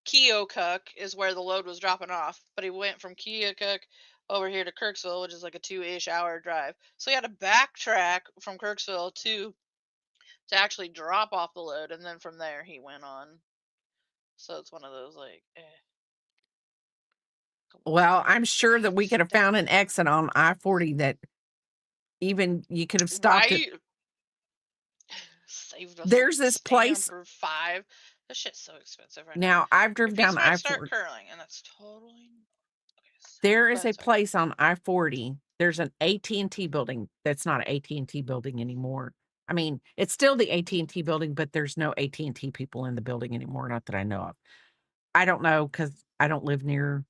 Keokuk is where the load was dropping off, but he went from Keokuk over here to Kirksville, which is like a 2-ish hour drive. So he had to backtrack from Kirksville to actually drop off the load, and then from there he went on. So it's one of those like, well, I'm sure that we could have Stick. found an exit on I-40 that even you could have stopped it. Right? Saved us a There's this stamp place. or 5. This shit's so expensive right now. Now, I've Your driven face down might start I-40. curling, and that's totally okay. There Go is ahead, a sorry. place on I-40. There's an AT&T building that's not an AT&T building anymore. I mean, it's still the AT&T building, but there's no AT&T people in the building anymore, not that I know of. I don't know because I don't live near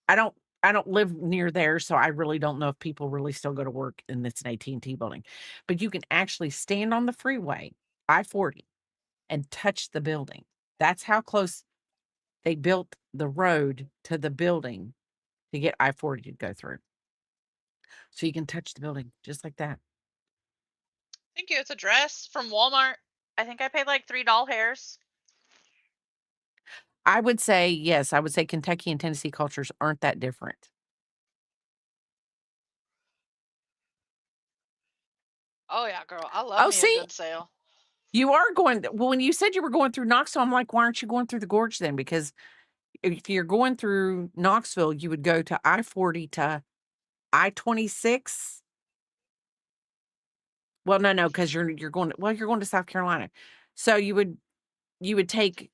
I don't I don't live near there, so I really don't know if people really still go to work in this an AT&T building. But you can actually stand on the freeway, I-40, and touch the building. That's how close they built the road to the building to get I-40 to go through. So you can touch the building just like that. Thank you. It's a dress from Walmart. I think I paid like $3 hairs. I would say, yes, I would say Kentucky and Tennessee cultures aren't that different. Oh yeah, girl. I love Oh, me a see, good sale. you are going well, when you said you were going through Knoxville, I'm like, why aren't you going through the gorge then? Because if you're going through Knoxville, you would go to I-40 to I-26. Well, no, because you're going you're going to South Carolina. So you would take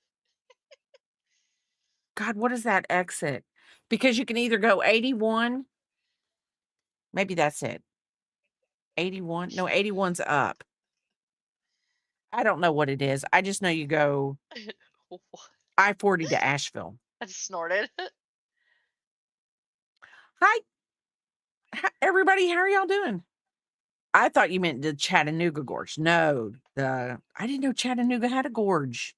God, what is that exit? Because you can either go 81, maybe that's it. 81. No, 81's up. I don't know what it is. I just know you go I-40 to Asheville. I just snorted. Hi, everybody. How are y'all doing? I thought you meant the Chattanooga Gorge. No, I didn't know Chattanooga had a gorge.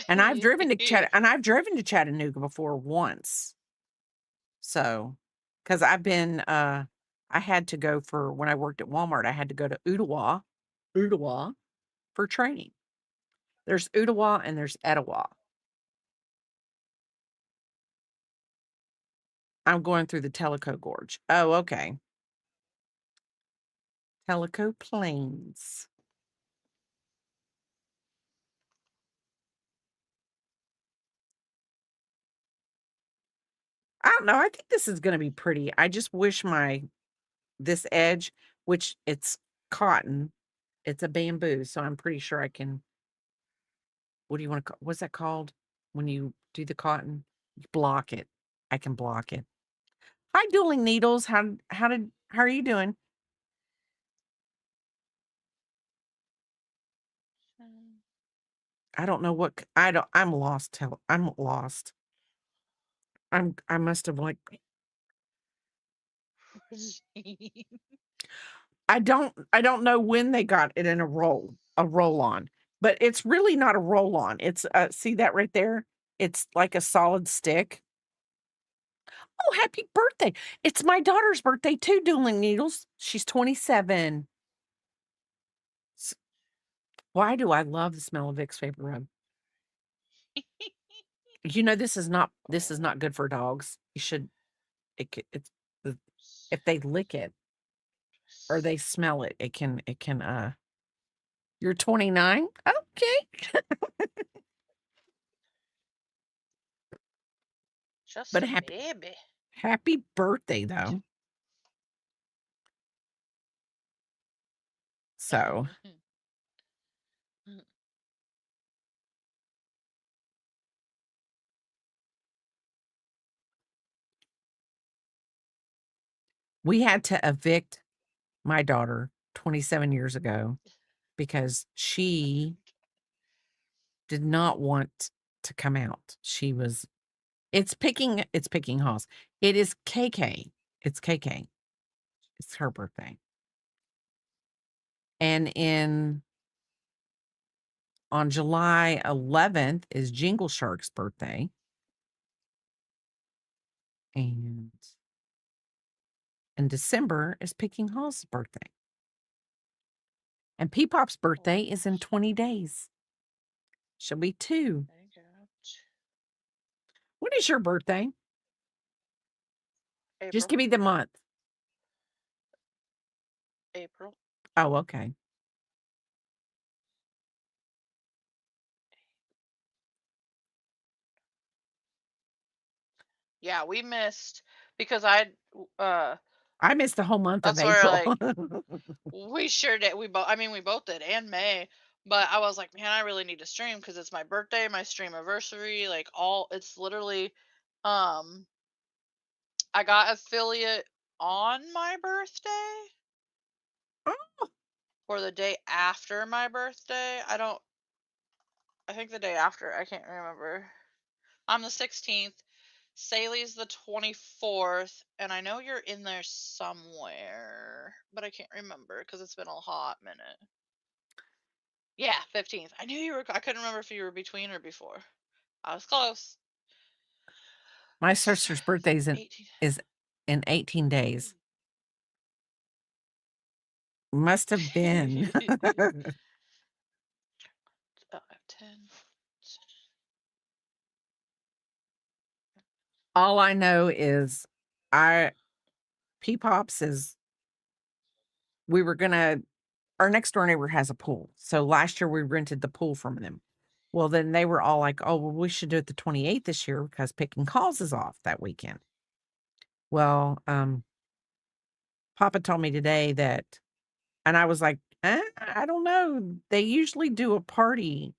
And I've driven to Chattanooga before once. So, because I had to go for when I worked at Walmart, I had to go to Ottawa for training. There's Ottawa and there's Etowah. I'm going through the Tellico Gorge. Oh, okay. Tellico Plains. I don't know. I think this is going to be pretty. I just wish this edge, which it's cotton, it's a bamboo, so I'm pretty sure I can. What do you want to? What's that called when you do the cotton? You block it. I can block it. Hi, Dueling Needles. How are you doing? I don't know what I don't. I'm lost. I'm lost. I must have like. I don't know when they got it in a roll on, but it's really not a roll-on. It's, see that right there? It's like a solid stick. Oh, happy birthday. It's my daughter's birthday too, Dueling Needles. She's 27. S Why do I love the smell of Vicks Vapor Rub? You know, this is not good for dogs. You should it's the if they lick it or they smell it, it can. You're 29? Okay. Just But a happy baby. happy birthday, though. So, we had to evict my daughter 27 years ago because she did not want to come out. It's picking holes. It is KK. It's KK. It's her birthday. And in on July 11th is Jingle Shark's birthday. And in December is Picking Hall's birthday. And Peepop's birthday is in 20 days. She'll be 2. When is your birthday? Just April. give me the month. April. Oh, okay. Yeah, we missed because uh I missed the whole month of that's where April. like we sure did. We both did, and May. But I was like, man, I really need to stream because it's my birthday, my stream anniversary, like all. It's literally, um, I got affiliate on my birthday Oh, or the day after my birthday. I think the day after. I can't remember. I'm the 16th. Saley's the 24th, and I know you're in there somewhere, but I can't remember because it's been a hot minute. Yeah, 15th. I knew you were. I couldn't remember if you were between or before. I was close. my sister's birthday 18. is in 18 days. Must have been. 10. All I know is I Peepops is we were gonna our next door neighbor has a pool. So last year we rented the pool from them. Well, then they were all like, "Oh, well, we should do it the 28th this year because Picking Calls is off that weekend." Well, Papa told me today that, and I was like, I don't know. They usually do a party.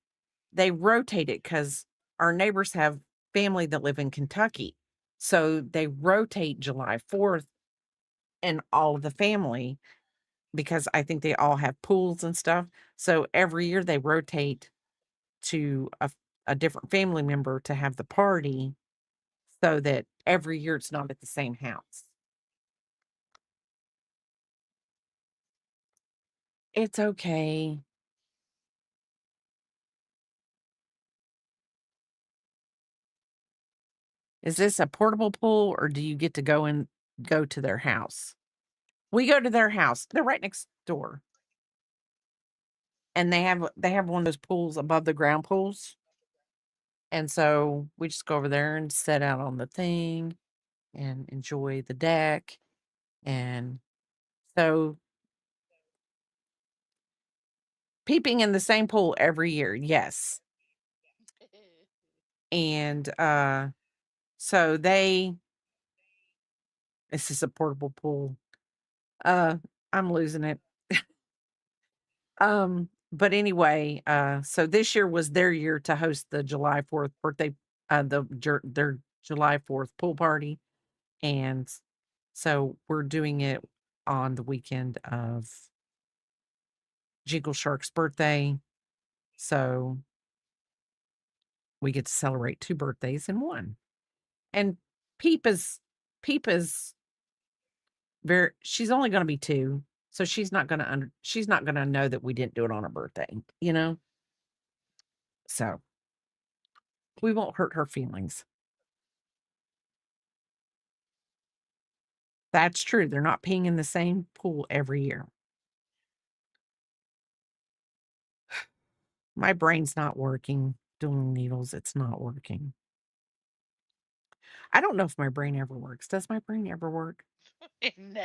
They rotate it because our neighbors have family that live in Kentucky. So they rotate July 4th and all of the family because I think they all have pools and stuff. So every year they rotate to a different family member to have the party so that every year it's not at the same house. It's okay. Is this a portable pool or do you get to go to their house? We go to their house. They're right next door. And they have one of those pools above the ground pools. And so we just go over there and sit out on the thing and enjoy the deck. And so peeping in the same pool every year, yes. And so this is a portable pool. Uh I'm losing it. But anyway, so this year was their year to host the July 4th birthday, their July 4th pool party. And so we're doing it on the weekend of Jingle Shark's birthday. So we get to celebrate 2 birthdays in one. And Peep is Peep is she's only gonna be 2, so she's not gonna know that we didn't do it on her birthday, you know? So we won't hurt her feelings. That's true. They're not peeing in the same pool every year. My brain's not working doing needles. It's not working. I don't know if my brain ever works. Does my brain ever work? No.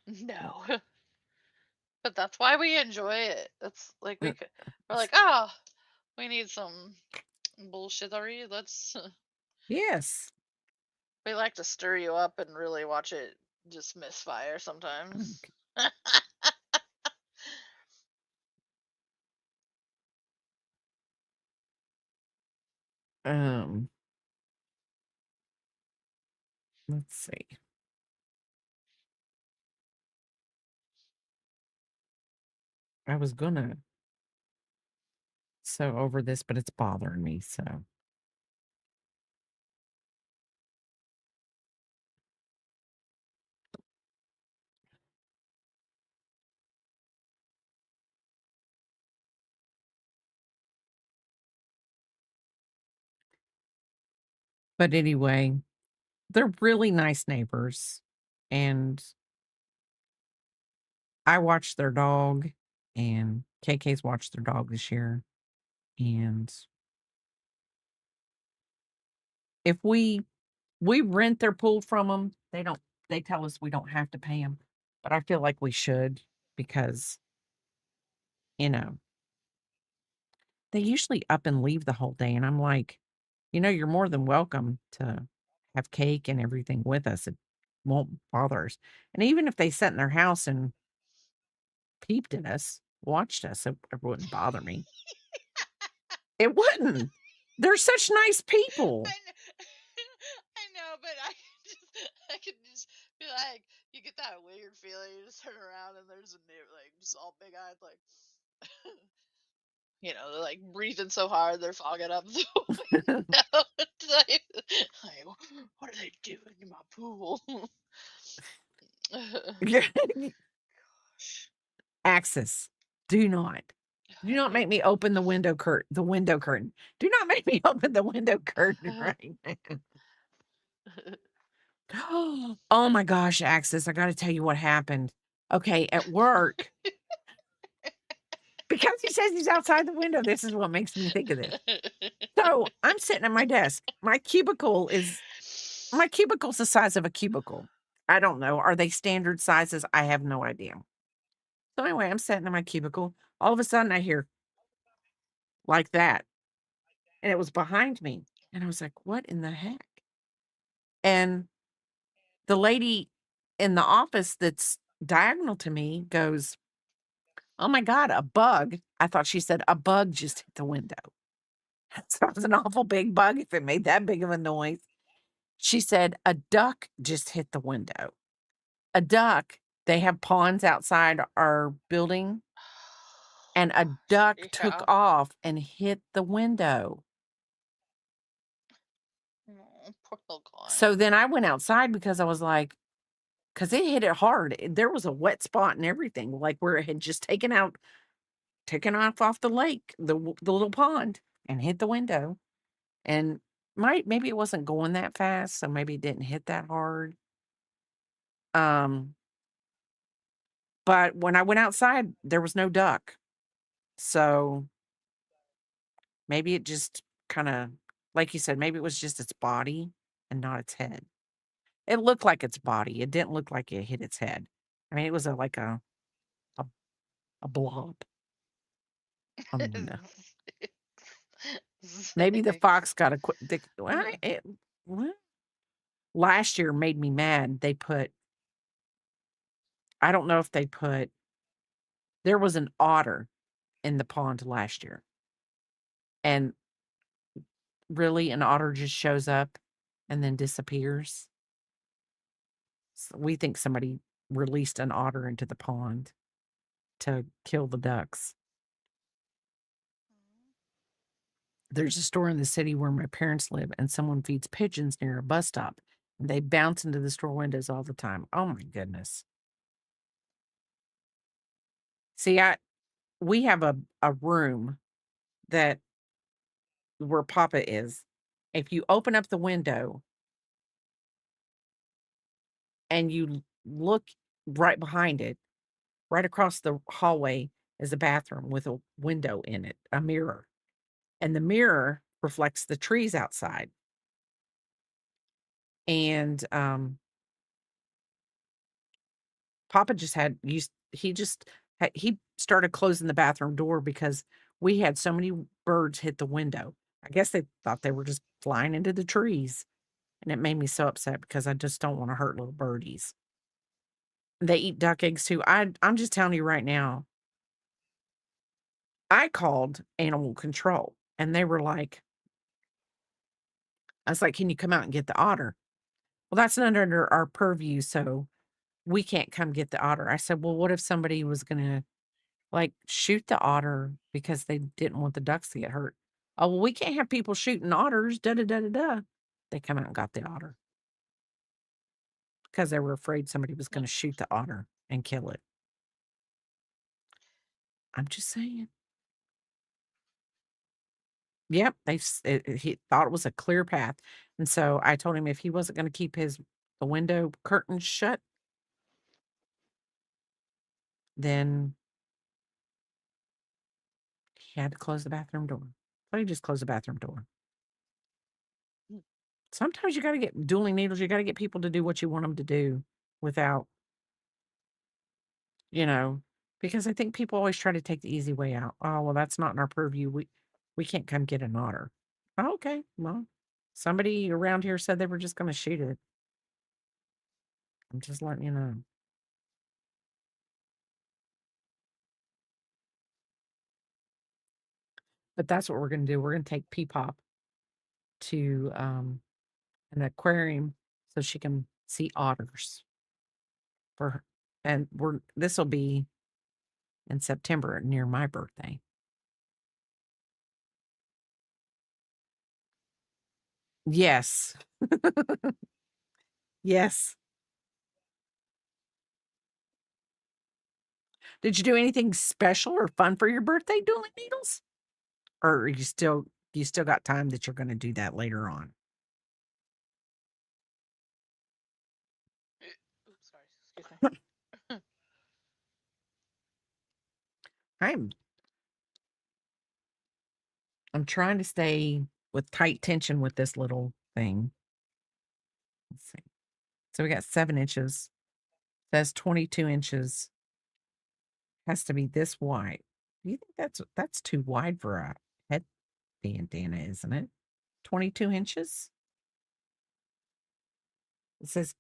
No. But that's why we enjoy it. That's like Uh, we're like, "Oh, we need some bullshittery. Let's." yes. We like to stir you up and really watch it just misfire sometimes. Okay. Um, let's see. I was gonna sew over this, but it's bothering me. So, but anyway, they're really nice neighbors. And I watched their dog, and KK's watched their dog this year. And if we rent their pool from them, they tell us we don't have to pay them, but I feel like we should because, you know, they usually up and leave the whole day, and I'm like, "You're more than welcome to have cake and everything with us. It won't bother us." And even if they sat in their house and peeped at us, watched us, it wouldn't bother me. It wouldn't. They're such nice people. I know, I know, but I can just be like, you get that weird feeling. You just turn around and there's a new, like, just all big eyed, like, they're like breathing so hard they're fogging up the window. It's like, what are they doing in my pool? Axis, do not. Do not make me open the window curtain. Do not make me open the window curtain right now. Oh my gosh, Axis, I gotta tell you what happened. Okay, at work, because he says he's outside the window, this is what makes me think of this. So, I'm sitting at my desk. My cubicle's the size of a cubicle. I don't know. Are they standard sizes? I have no idea. So anyway, I'm sitting in my cubicle. All of a sudden I hear like that. And it was behind me. And I was like, what in the heck? And the lady in the office that's diagonal to me goes, "Oh my God, a bug." I thought she said a bug just hit the window. So it was an awful big bug if it made that big of a noise. She said, "A duck just hit the window." A duck, they have ponds outside our building, and a duck took Yeah. off and hit the window. Oh, poor little guy. So then I went outside because I was like, because it hit it hard. There was a wet spot and everything, like where it had just taken off the lake, the little pond, and hit the window. And maybe it wasn't going that fast, so maybe it didn't hit that hard. Um, but when I went outside, there was no duck. So maybe it just kinda like you said, maybe it was just its body and not its head. It looked like its body, it didn't look like it hit its head. I mean, it was a a blob. No. Maybe the fox got a quick well, well, last year made me mad. I don't know if they put there was an otter in the pond last year, and really, an otter just shows up and then disappears. We think somebody released an otter into the pond to kill the ducks. There's a store in the city where my parents live, and someone feeds pigeons near a bus stop. They bounce into the store windows all the time. Oh my goodness. See, we have a room that where Papa is. If you open up the window and you look right behind it, right across the hallway is a bathroom with a window in it, a mirror, and the mirror reflects the trees outside. And, Papa just had used he just he started closing the bathroom door because we had so many birds hit the window. I guess they thought they were just flying into the trees, and it made me so upset because I just don't wanna hurt little birdies. They eat duck eggs too. I'm just telling you right now, I called animal control, and they were like I was like, "Can you come out and get the otter?" "Well, that's not under our purview, so we can't come get the otter." I said, "Well, what if somebody was gonna, like, shoot the otter because they didn't want the ducks to get hurt?" "Oh, well, we can't have people shooting otters, da da da da da." They come out and got the otter because they were afraid somebody was No. gonna shoot the otter and kill it. I'm just saying. Yep, he thought it was a clear path, and so I told him if he wasn't gonna keep the window curtains shut, then he had to close the bathroom door. So he just closed the bathroom door. Mm. Sometimes you gotta get dueling needles, you gotta get people to do what you want them to do without, you know because I think people always try to take the easy way out. "Oh, well, that's not in our purview. We can't come get an otter." "Oh, okay, well, somebody around here said they were just gonna shoot it. I'm just letting you know." But that's what we're gonna do. We're gonna take Peepop to, an aquarium so she can see otters for her and this'll be in September near my birthday. Yes. Yes. Did you do anything special or fun for your birthday dueling needles? Or are you still got time that you're gonna do that later on? Oops, sorry. Excuse me. I'm I'm trying to stay with tight tension with this little thing. Let's see. So we got 7 inches. Says 22 inches. Has to be this wide. Do you think that's too wide for a head bandana, isn't it? 22 inches? It says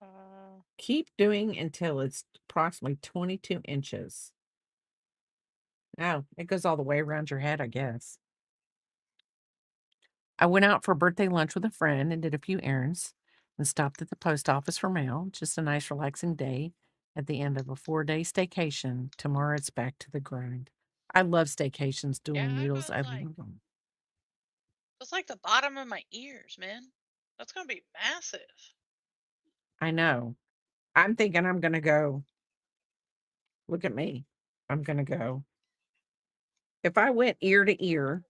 Uh, keep doing until it's approximately 22 inches. Oh, it goes all the way around your head, I guess. I went out for birthday lunch with a friend and did a few errands and stopped at the post office for mail. Just a nice, relaxing day at the end of a 4-day staycation. Tomorrow it's back to the grind. I love staycations, yeah, dueling I needles. was I like, love them. it's like the bottom of my ears, man. That's gonna be massive. I know. I'm thinking I'm going to go. Look at me. I'm going to go. If I went ear to ear,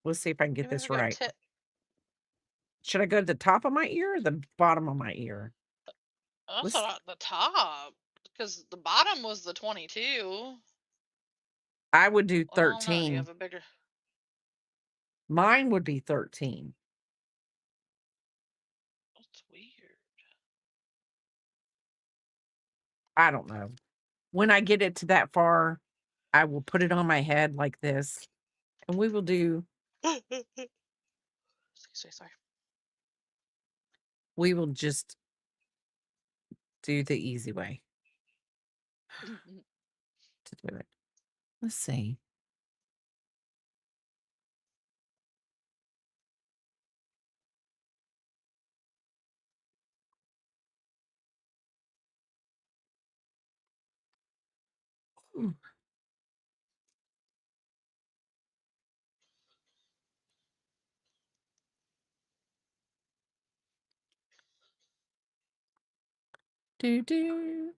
let's see if I can get You this better go right. tip. Should I go to the top of my ear or the bottom of my ear? Also Let's, not the top, because the bottom was the 22. I would do Well, no, you 13. have a bigger. Mine would be 13. That's weird. I don't know. When I get it to that far, I will put it on my head like this, and Excuse me, sorry. we will just do the easy way to do it. Let's see. Ooh, Do, do.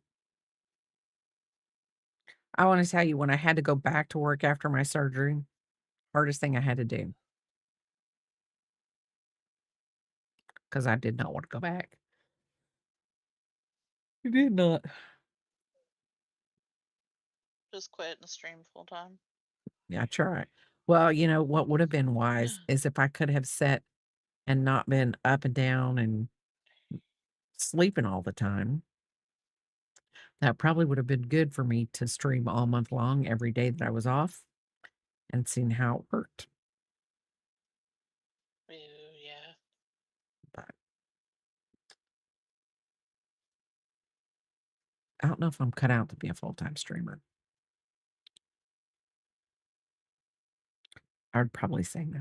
I wanna tell you, when I had to go back to work after my surgery, hardest thing I had to do, because I did not want to go back. I did not. Just quit and stream full time. Yeah, I tried. Well, what would have been wise is if I could have sat and not been up and down and sleeping all the time. That probably would have been good for me to stream all month long every day that I was off and seeing how it worked. Ew, yeah. But I don't know if I'm cut out to be a full-time streamer. I would probably say no.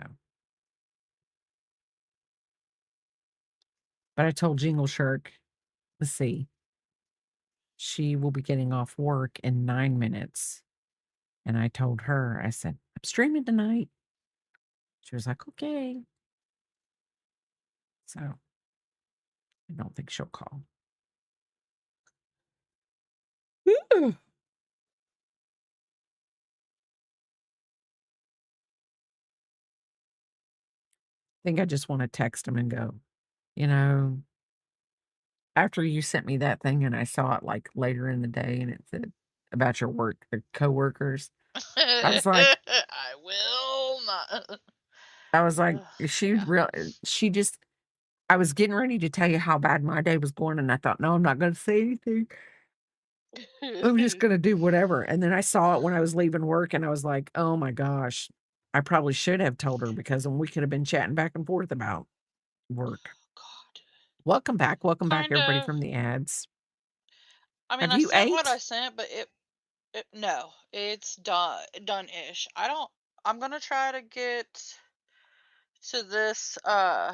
But I told Jingle Shark, let's see, she will be getting off work in 9 minutes. And I told her, I said, I'm streaming tonight. She was like, okay. So I don't think she'll call. I think I just want to text him and go, you know, after you sent me that thing and I saw it, like, later in the day and it said about your coworkers, I was like I will not. I was like, Ugh, she yeah. real she just I was getting ready to tell you how bad my day was going, and I thought, "No, I'm not gonna say anything. I'm just gonna do whatever," and then I saw it when I was leaving work, and I was like, "Oh my gosh." I probably should have told her because then we could have been chatting back and forth about work. God. Welcome back, Kind everybody of. from the ads. I mean, Have I you sent what I ate? sent, but no, it's done-ish. I'm gonna try to get to this to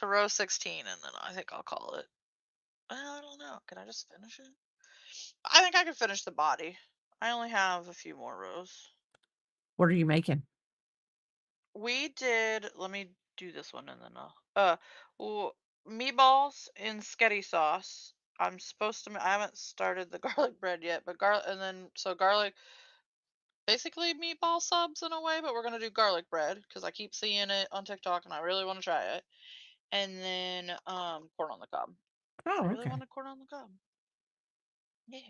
row 16, and then I think I'll call it. Well, I don't know. Can I just finish it? I think I can finish the body. I only have a few more rows. What are you making? We did. Let me do this one and then well, meatballs in sketty sauce. I'm supposed to. I haven't started the garlic bread yet, but garlic and then so garlic, basically meatball subs in a way, but we're gonna do garlic bread because I keep seeing it on TikTok and I really want to try it. And then corn on the cob. I Oh, really okay. wanted corn on the cob. Yeah.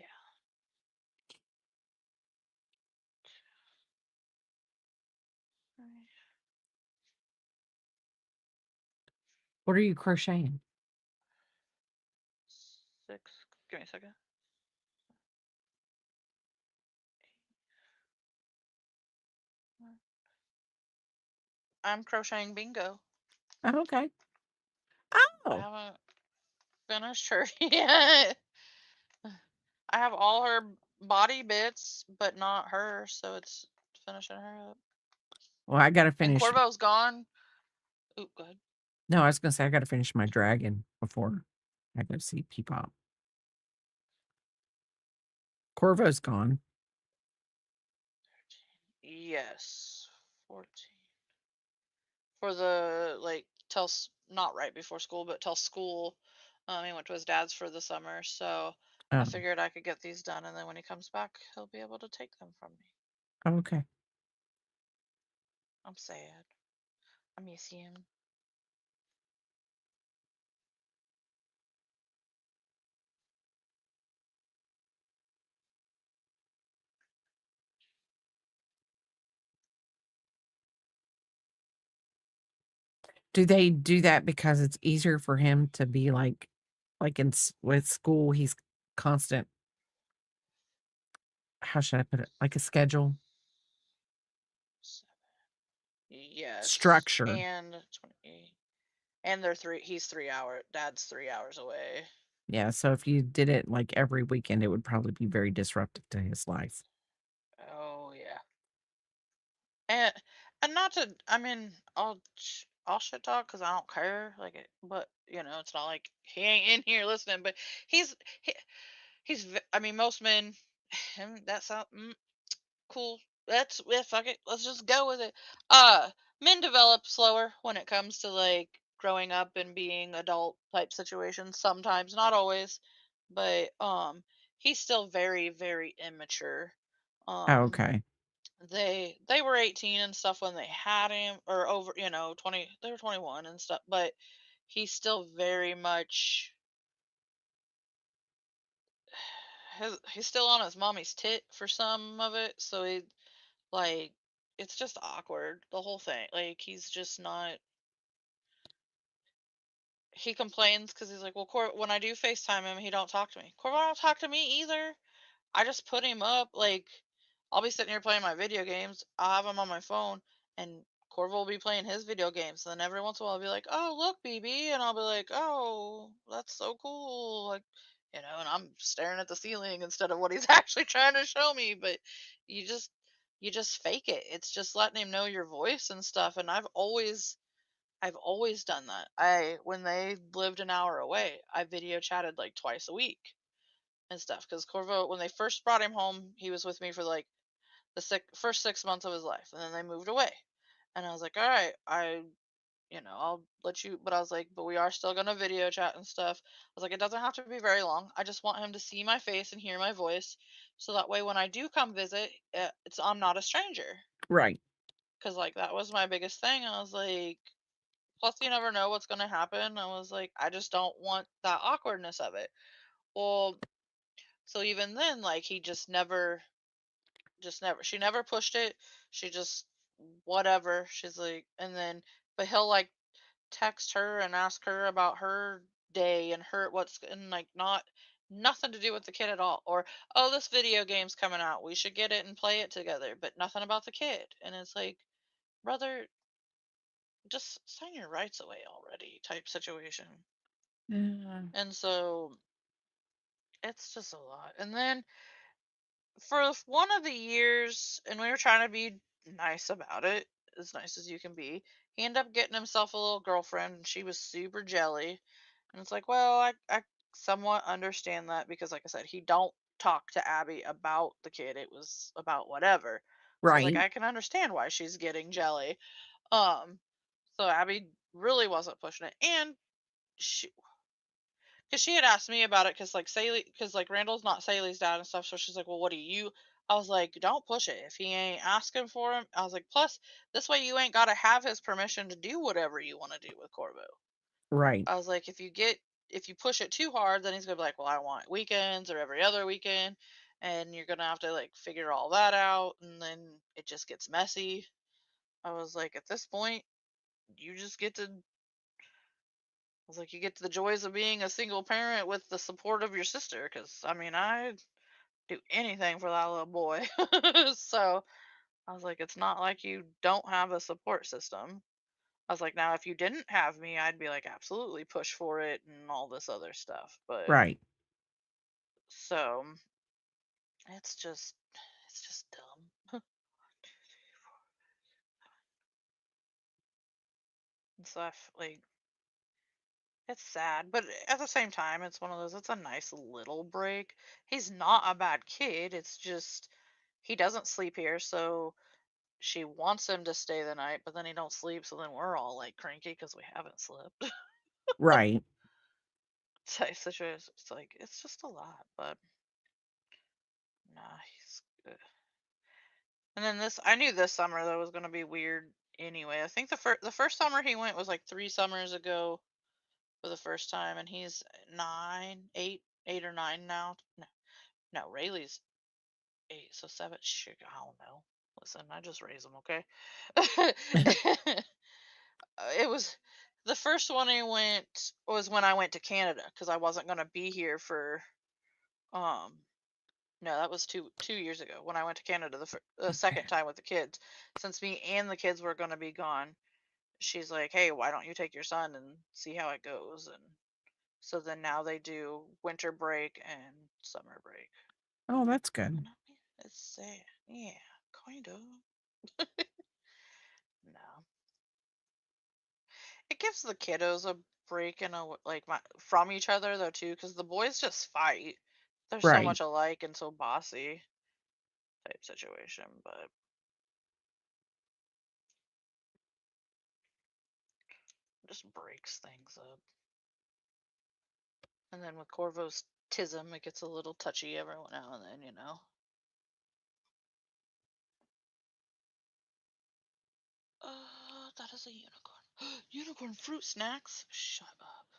What are you crocheting? Six. Give me a second. I'm crocheting bingo. Oh, okay. I Oh, haven't finished her yet. I have all her body bits, but not her, so it's finishing her up. well, I gotta And finish. Corvo's gone. Oop, good. No, I was gonna say I gotta finish my dragon before I go see Peepop. Corvo's gone. Yes, 14. For the like not right before school, but till school. He went to his dad's for the summer, so I Oh, figured I could get these done, and then when he comes back, he'll be able to take them from me. okay. I'm sad. I miss him. Do they do that because it's easier for him to be like with school, he's constant, how should I put it? Like a schedule, Yes, structured. and 20. And they're three. He's 3 hour. Dad's 3 hours away. Yeah, so if you did it like every weekend, it would probably be very disruptive to his life. Oh yeah. And not to. I mean, I'll shit talk because I don't care. Like it, but it's not like he ain't in here listening. But he's he, I mean, most men. Him. That sound cool. Fuck it. Let's just go with it. Men develop slower when it comes to like growing up and being adult type situations sometimes, not always, but he's still very, very immature. Oh, Um okay. they were 18 and stuff when they had him, or over, 20, they were 21 and stuff, but he's still very much he's still on his mommy's tit for some of it, so like it's just awkward, the whole thing. Like he's just not, he complains because he's like, well, when I do FaceTime him, he don't talk to me. Corvo don't talk to me either. I just put him up. Like, I'll be sitting here playing my video games. I'll have him on my phone, and Corvo will be playing his video games. And then every once in a while, I'll be like, "Oh, look, BB," and I'll be like, "Oh, that's so cool!" Like, and I'm staring at the ceiling instead of what he's actually trying to show me. But you just, you just fake it. It's just letting him know your voice and stuff. And I've always done that. When they lived an hour away, I video chatted like twice a week and stuff. Because Corvo, when they first brought him home, he was with me for like the first 6 months of his life, and then they moved away. And I was like, all right, I'll let you, but I was like, but we are still gonna video chat and stuff. I was like, it doesn't have to be very long. I just want him to see my face and hear my voice, so that way when I do come visit, it's I'm not a stranger. Right. Because like that was my biggest thing. I was like, plus you never know what's gonna happen. I was like, I just don't want that awkwardness of it. Well, so even then, like he just never she never pushed it. She just whatever. She's like, and then but he'll like text her and ask her about her day and her what's, and like nothing to do with the kid at all. Or, oh, this video game's coming out. We should get it and play it together, but nothing about the kid. And it's like, brother, just sign your rights away already type situation. Yeah. And so it's just a lot. And then for one of the years, and we were trying to be nice about it, as nice as you can be, he ended up getting himself a little girlfriend, and she was super jelly. And it's like, well, I somewhat understand that because, like I said, he don't talk to Abby about the kid. It was about whatever. So I was like, Right. I can understand why she's getting jelly. Um, so Abby really wasn't pushing it, and she because she had asked me about it, because like Saley, because like Randall's not Saley's dad and stuff, so she's like, well, what do you, I was like, don't push it if he ain't asking for him. I was like, plus this way you ain't got to have his permission to do whatever you want to do with Corvo. Right. I was like, if you push it too hard, then he's gonna be like, well, I want weekends or every other weekend, and you're gonna have to like figure all that out, and then it just gets messy. I was like, at this point, you just get to I was like, you get to the joys of being a single parent with the support of your sister. Because I mean, I do anything for that little boy. So I was like, it's not like you don't have a support system. I was like, now if you didn't have me, I'd be like, absolutely push for it and all this other stuff. But Right. so it's just dumb. And so like it's sad, but at the same time, it's one of those. It's a nice little break. He's not a bad kid. It's just he doesn't sleep here, so she wants him to stay the night, but then he don't sleep, so then we're all like cranky because we haven't slept. Right. Type situation. It's like it's just a lot, but nah, he's good. And then I knew this summer that was gonna be weird anyway. I think the first summer he went was like 3 summers ago for the first time, and he's 8 or 9 now. No, no, Rayleigh's 8, so 7. Shit, I don't know. Listen, I just raise them, okay? It was the first one I went was when I went to Canada because I wasn't gonna be here for um no, that was two years ago when I went to Canada the second Okay. time with the kids. Since me and the kids were gonna be gone, she's like, "Hey, why don't you take your son and see how it goes?" And so then now they do winter break and summer break. Oh, that's good. And I mean, it's sad, yeah, kind of. No, it gives the kiddos a break and like from each other though too, because the boys just fight. They're so Right. much alike and so bossy type situation. But just breaks things up. And then with Corvo's tism, it gets a little touchy every now and then, you know. That is a unicorn. Unicorn fruit snacks? Shut up.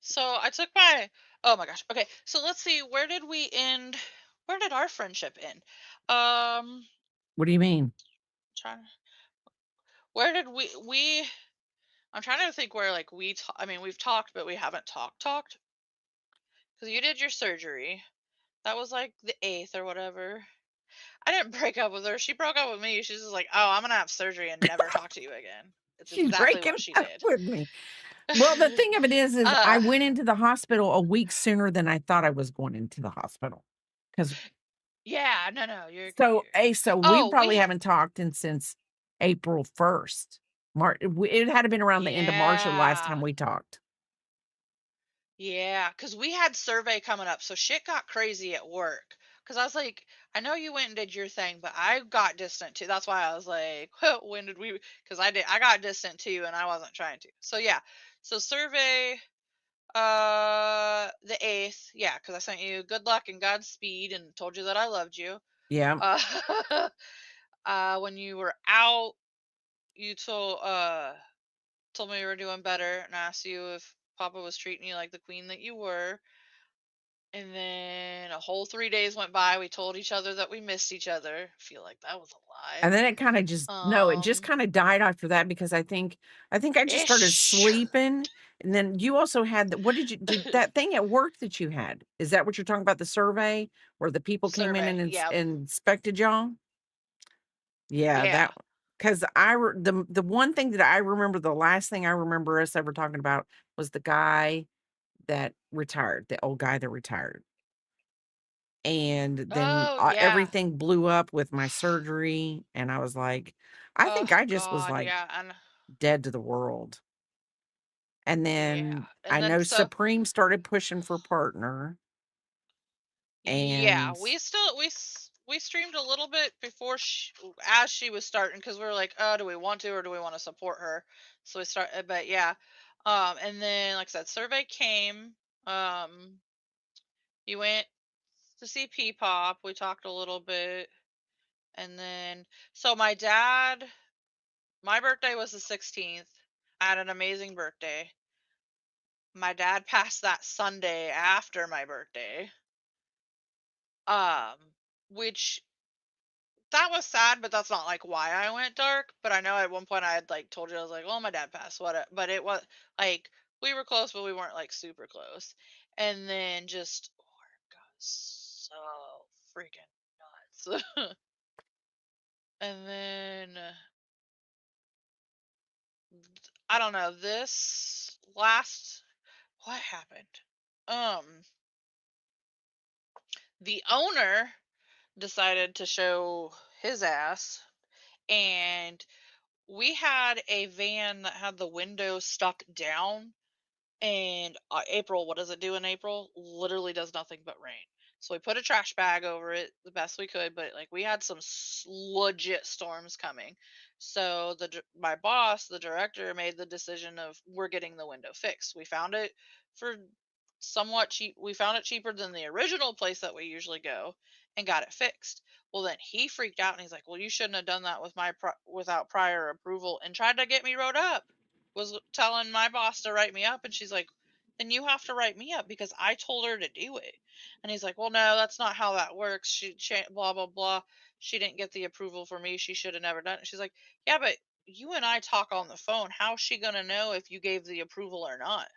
So I took my. Oh my gosh. Okay, so let's see. Where did we end? Where did our friendship end? Um, What do you mean? trying. Where did we? I'm trying to think where like we. I mean, we've talked, but we haven't talked. Because you did your surgery. That was like the 8th or whatever. I didn't break up with her. She broke up with me. She's just like, "Oh, I'm gonna have surgery and never talk to you again." It's She's exactly breaking what she up did. with me. Well, the thing of it is I uh, went into the hospital a week sooner than I thought I was going into the hospital. Because yeah, no, no, you're so, you're. so we Oh, probably haven't talked in since April 1st. It had to been around the end of March the last time yeah, we talked. yeah, because we had survey coming up, so shit got crazy at work. Because I was like, I know you went and did your thing, but I got distant too. That's why I was like, when did we? Because I got distant too, and I wasn't trying to. So yeah, so survey. The 8th, yeah, because I sent you good luck and Godspeed and told you that I loved you. Yeah. Uh, when you were out, you told me you were doing better and asked you if Papa was treating you like the queen that you were. And then a whole 3 days went by. We told each other that we missed each other. I feel like that was And a then it kinda just no, it just lie. kinda died after that because I think I just started Ish. sleeping, and then you also had the what did that thing at work that you had, is that what you're talking about, the survey where the people came in Survey. and Yep. inspected y'all? Yeah, Yeah. that 'cause the one thing that I remember the last thing I remember us ever talking about was the guy that retired, the old guy that retired. And then, Oh, yeah. everything blew up with my surgery, and I was like I think Oh, I just was, God. like, Yeah. And dead to the world. And yeah. then I And then know so Supreme started pushing for partner, yeah, and we streamed a little bit before as she was starting because we were like, oh, do we want to or do we want to support her? So we started, but yeah, and then like I said, survey came. Um, you went to see P Pop. We talked a little bit, and then so my birthday was the 16th. I had an amazing birthday. My dad passed that Sunday after my birthday. Which that was sad, but that's not like why I went dark. But I know at one point I had like told you I was like, "Well, my dad passed." But it was like we were close, but we weren't like super close. And then just work got so freaking nuts. And then I don't know. This last what happened? Um, the owner decided to show his ass, and we had a van that had the window stuck down. And April, what does it do in April? Literally does nothing but rain. So we put a trash bag over it the best we could, but like we had some legit storms coming. So my boss, the director, made the decision of we're getting the window fixed. We found it for somewhat cheap. We found it cheaper than the original place that we usually go, and got it fixed. Well, then he freaked out and he's like, "Well, you shouldn't have done that without prior approval," and tried to get me wrote up. Was telling my boss to write me up, and she's like, "Then you have to write me up because I told her to do it." And he's like, "Well, no, that's not how that works. Blah blah blah. She didn't get the approval for me. She should have never done it." She's like, "Yeah, but you and I talk on the phone. How's she gonna know if you gave the approval or not?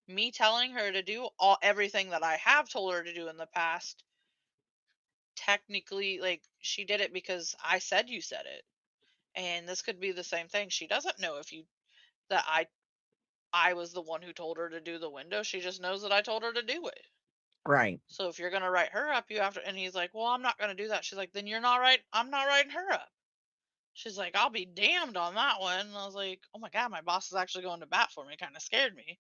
Me telling her to do everything that I have told her to do in the past, technically, like she did it because I said you said it. And this could be the same thing. She doesn't know if you that I was the one who told her to do the window. She just knows that I told her to do it. right. So if you're gonna write her up, you have to." And he's like, "Well, I'm not gonna do that." She's like, "Then you're not right. I'm not writing her up." She's like, I'll be damned on that one. And I was like, oh my God, my boss is actually going to bat for me. Kind of scared me.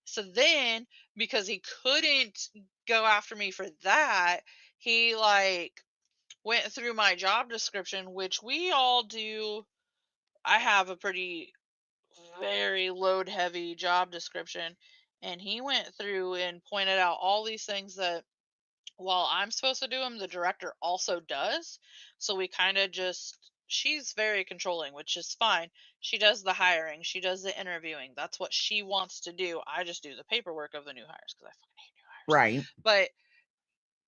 So then, because he couldn't go after me for that, he like went through my job description, which we all do. I have a pretty very load heavy job description. And he went through and pointed out all these things that while I'm supposed to do them, the director also does. So we kind of just, she's very controlling, which is fine. She does the hiring, she does the interviewing. That's what she wants to do. I just do the paperwork of the new hires because I fucking hate new hires. Right. But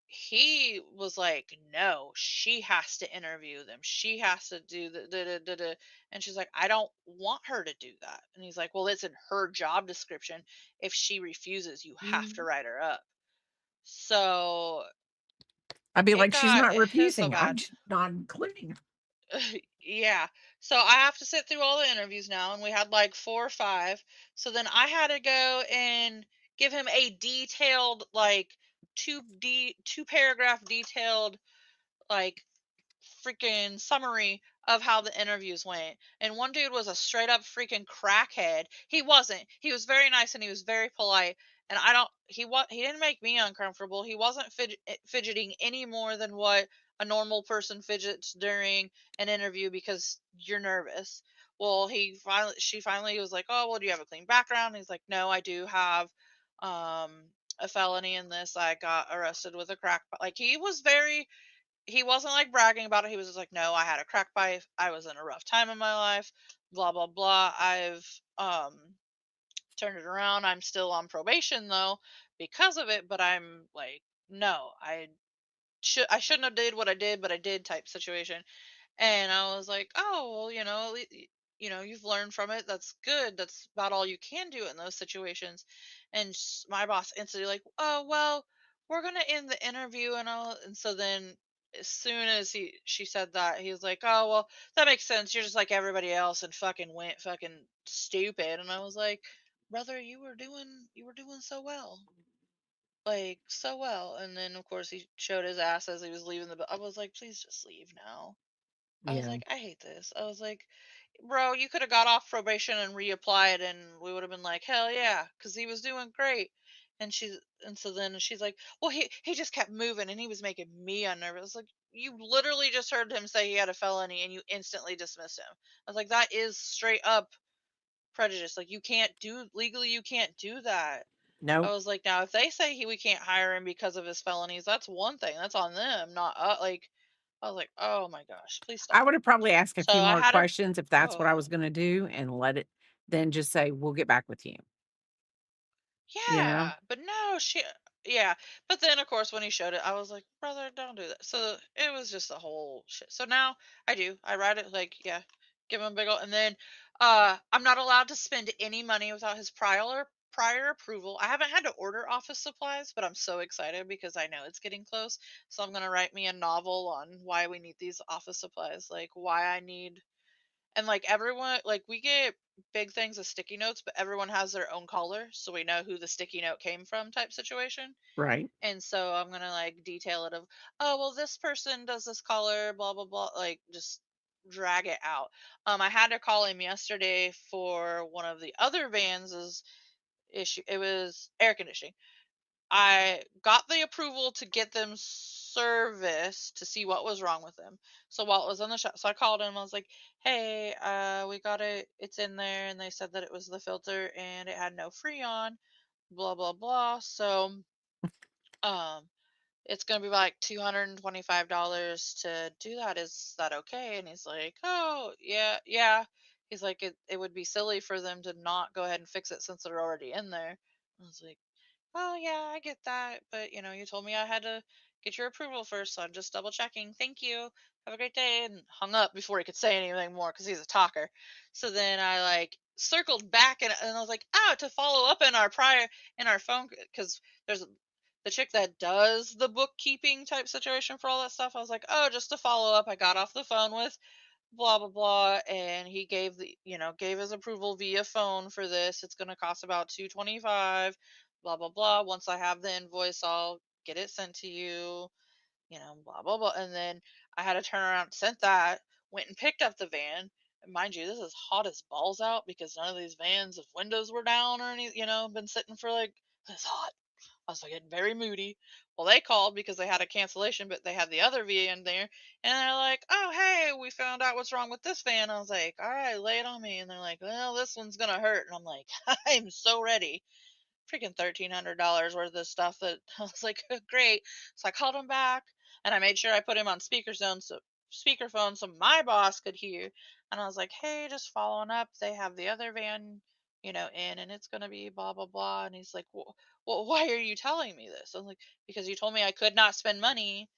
he was like, no, she has to interview them. She has to do the da, da, da, da. And she's like, I don't want her to do that. And he's like, well, it's in her job description. If she refuses, you have to Mhm. write her up. So I'd be it like, "She's got not it was so refusing, I'm bad. just not including her." Yeah. So I have to sit through all the interviews now, and we had like 4 or 5. So then I had to go and give him a detailed, like, 2 paragraph detailed, like, freaking summary of how the interviews went. And one dude was a straight up freaking crackhead. He wasn't. He was very nice and he was very polite. And I don't. He didn't make me uncomfortable. He wasn't fidgeting any more than what a normal person fidgets during an interview because you're nervous. Well, she finally was like, "Oh, well, do you have a clean background?" He's like, "No, I do have um a felony in this. I got arrested with a crack." Like he wasn't like bragging about it. He was just like, "No, I had a crack pipe. I was in a rough time in my life. Blah blah blah. I've turned it around. I'm still on probation though because of it, but I'm like, no, I shouldn't have did what I did, but I did type situation." And I was like, "Oh, well, you've learned from it. That's good. That's about all you can do in those situations." And my boss instantly like, "Oh, well, we're gonna end the interview and all." And so then, as soon as she said that, he was like, "Oh, well, that makes sense. You're just like everybody else," and fucking went fucking stupid. And I was like, "Brother, you were doing so well." Like so well, and then of course he showed his ass as he was leaving I was like, please just leave now. I was Yeah. like, I hate this. I was like, bro, you could have got off probation and reapplied, and we would have been like, hell yeah, because he was doing great. And so then she's like, well, he just kept moving, and he was making me unnervous. Like, you literally just heard him say he had a felony, and you instantly dismissed him. I was like, that is straight up prejudice. Like, you can't do that. I Nope. was like, now if they say we can't hire him because of his felonies, that's one thing. That's on them, not like. I was like, oh my gosh, please I stop. would have probably asked a So few I more had to. questions if that's what I Oh, was gonna do and let it then just say, "We'll get back with you." You know? yeah, but no, yeah. But then, of course, when he showed it, I was like, brother, don't do that. So it was just a whole shit. So now I do. I write it like, yeah, give him a big ol' and then I'm not allowed to spend any money without his prior approval. I haven't had to order office supplies, but I'm so excited because I know it's getting close. So I'm gonna write me a novel on why we need these office supplies, like why I need and like everyone, like we get big things of sticky notes, but everyone has their own color, so we know who the sticky note came from type situation. Right. And so I'm gonna like detail it of, oh well, this person does this color, blah blah blah, like just drag it out. I had to call him yesterday for one of the other vans' issue. It was air conditioning. I got the approval to get them serviced to see what was wrong with them. So while it was in the shop, so I called him. I was like, "Hey, we got it. It's in there." And they said that it was the filter and it had no freon. Blah blah blah. So, um, it's gonna be like $225 to do that. Is that okay? And he's like, "Oh yeah, yeah." He's like, "It would be silly for them to not go ahead and fix it since they're already in there." I was like, "Oh, yeah, I get that, but, you told me I had to get your approval first, so I'm just double checking. Thank you. Have a great day." And hung up before he could say anything more because he's a talker. So then I like circled back and I was like, "Oh, to follow up in our phone because there's the chick that does the bookkeeping type situation for all that stuff." I was like, "Oh, just to follow up, I got off the phone with blah blah blah, and he gave his approval via phone for this. It's going to cost about 225, blah blah blah. Once I have the invoice, I'll get it sent to you, blah blah blah." And then I had to turn around, sent that, went and picked up the van. And mind you, this is hot as balls out because none of these vans' windows were down or any, been sitting for like, it's hot. I was like getting very moody. Well, they called because they had a cancellation, but they had the other van there, and they're like, "Oh, hey, we found out what's wrong with this van." I was like, "All right, lay it on me." And they're like, "Well, this one's gonna hurt," and I'm like, "I'm so ready." Freaking $1,300 worth of stuff that I was like, great. So I called him back and I made sure I put him on speakerphone so my boss could hear. And I was like, hey, just following up. They have the other van, in, and it's gonna be blah blah blah. And he's like, well, why are you telling me this? I was like, because you told me I could not spend money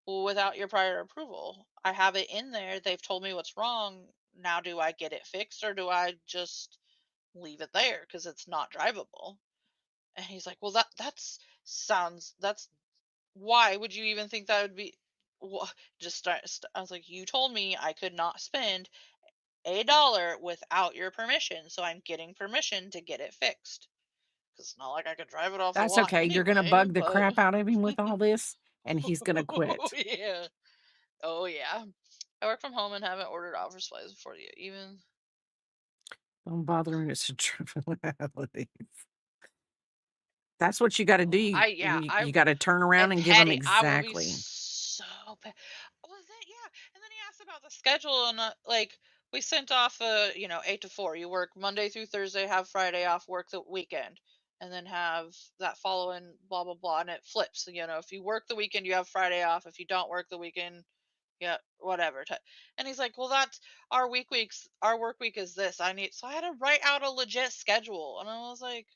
without your prior approval. I have it in there. They've told me what's wrong. Now, do I get it fixed or do I just leave it there because it's not drivable? And he's like, "Well, that's why would you even think that would be just I was like, "You told me I could not spend $1 without your permission, so I'm getting permission to get it fixed. Cuz it's not like I could drive it off the That's lot okay. You're gonna anyway, bug the but crap out of him with all this, and he's gonna quit. yeah. Oh yeah. I work from home and haven't ordered office supplies before you even. Don't bother him, it's a triviality. That's what you gotta do. Oh, You I yeah, you I you gotta turn am around and give him petty. I will be exactly. so petty. Well, then, yeah, and then he asked about the schedule, and like we sent off 8 to 4. You work Monday through Thursday, have Friday off, work the weekend, and then have that following blah blah blah, and it flips. If you work the weekend, you have Friday off. If you don't work the weekend, yeah, whatever. And he's like, well, that's our weeks. Our work week is this. So I had to write out a legit schedule, and I was like,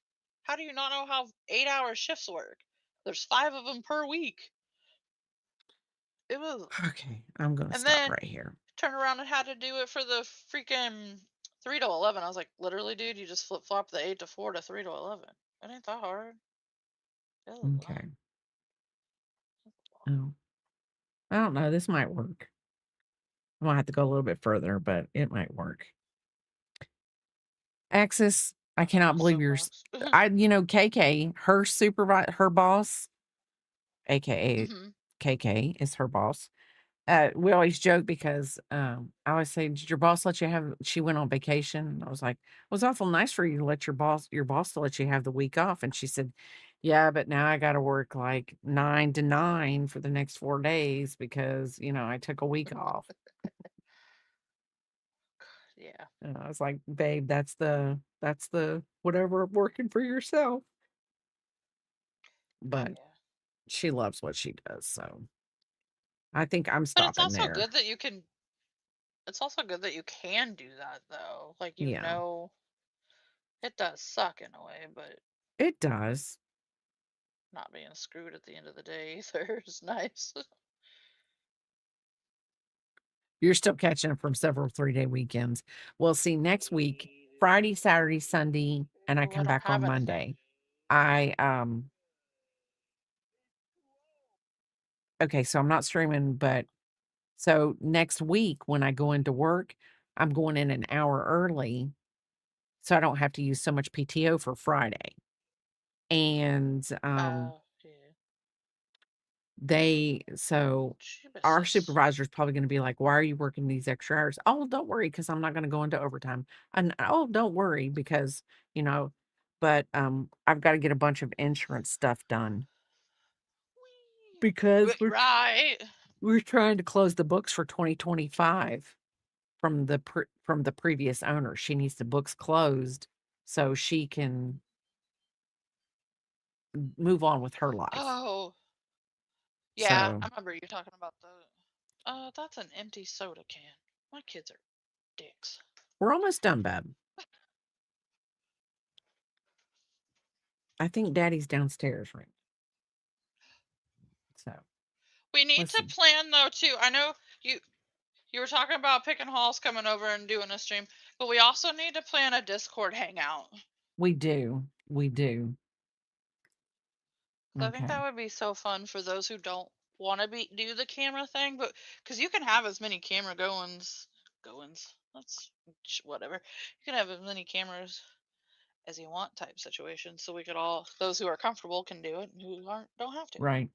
how do you not know how 8-hour shifts work? There's 5 of them per week. It was, Okay, I'm gonna and stop then right here. turned around and had to do it for the freaking 3 to 11. I was like, literally, dude, you just flip flop the 8 to 4 to 3 to 11. It ain't that hard. It was not. Okay. Oh, I don't know, this might work. I might have to go a little bit further, but it might work. Axis, I Talking cannot about believe you're soapbox. KK, her boss, AKA Hmm. KK is her boss. We always joke because, I always say, "Did your boss let you have" she went on vacation. I was like, "It was awful nice for you to let your boss to let you have the week off." And she said, "Yeah, but now I gotta work, like, 9 to 9 for the next 4 days because, I took a week off." Yeah. And I was like, "Babe, that's the whatever of working for yourself." Oh But yeah. she loves what she does, so I think I'm But it's stopping also there. good that you can. It's also good that you can do that though. Like Yeah, it does suck in a way, but it does. not being screwed at the end of the day either is nice. You're still catching up from several 3-day weekends. Well, see, next week, Friday, Saturday, Sunday, and I Oh, I come don't back on have anything. Monday. I, okay, so I'm not streaming, but so next week when I go into work, I'm going in an hour early so I don't have to use so much PTO for Friday. And, Yeah. so our Jesus. supervisor is probably gonna be like, "Why are you working these extra hours?" "Oh, don't worry, because 'cause I'm not gonna go into overtime." And, "Oh, don't worry because," you know, but, I've gotta get a bunch of insurance stuff done because Right. we're trying to close the books for 2025 from the previous owner. She needs the books closed so she can move on with her life. Oh, yeah. So, I remember you talking about the. That's an empty soda can. My kids are dicks. we're almost done, babe. I think daddy's downstairs right so, We need let's to see. plan though too. I know you were talking about picking halls coming over and doing a stream, but we also need to plan a Discord hangout. We do, we do. So I think that Okay, would be so fun for those who don't want to be do the camera thing, but because you can have as many camera goings, that's whatever. You can have as many cameras as you want type situation. So we could all those who are comfortable can do it, and who aren't don't have to. right.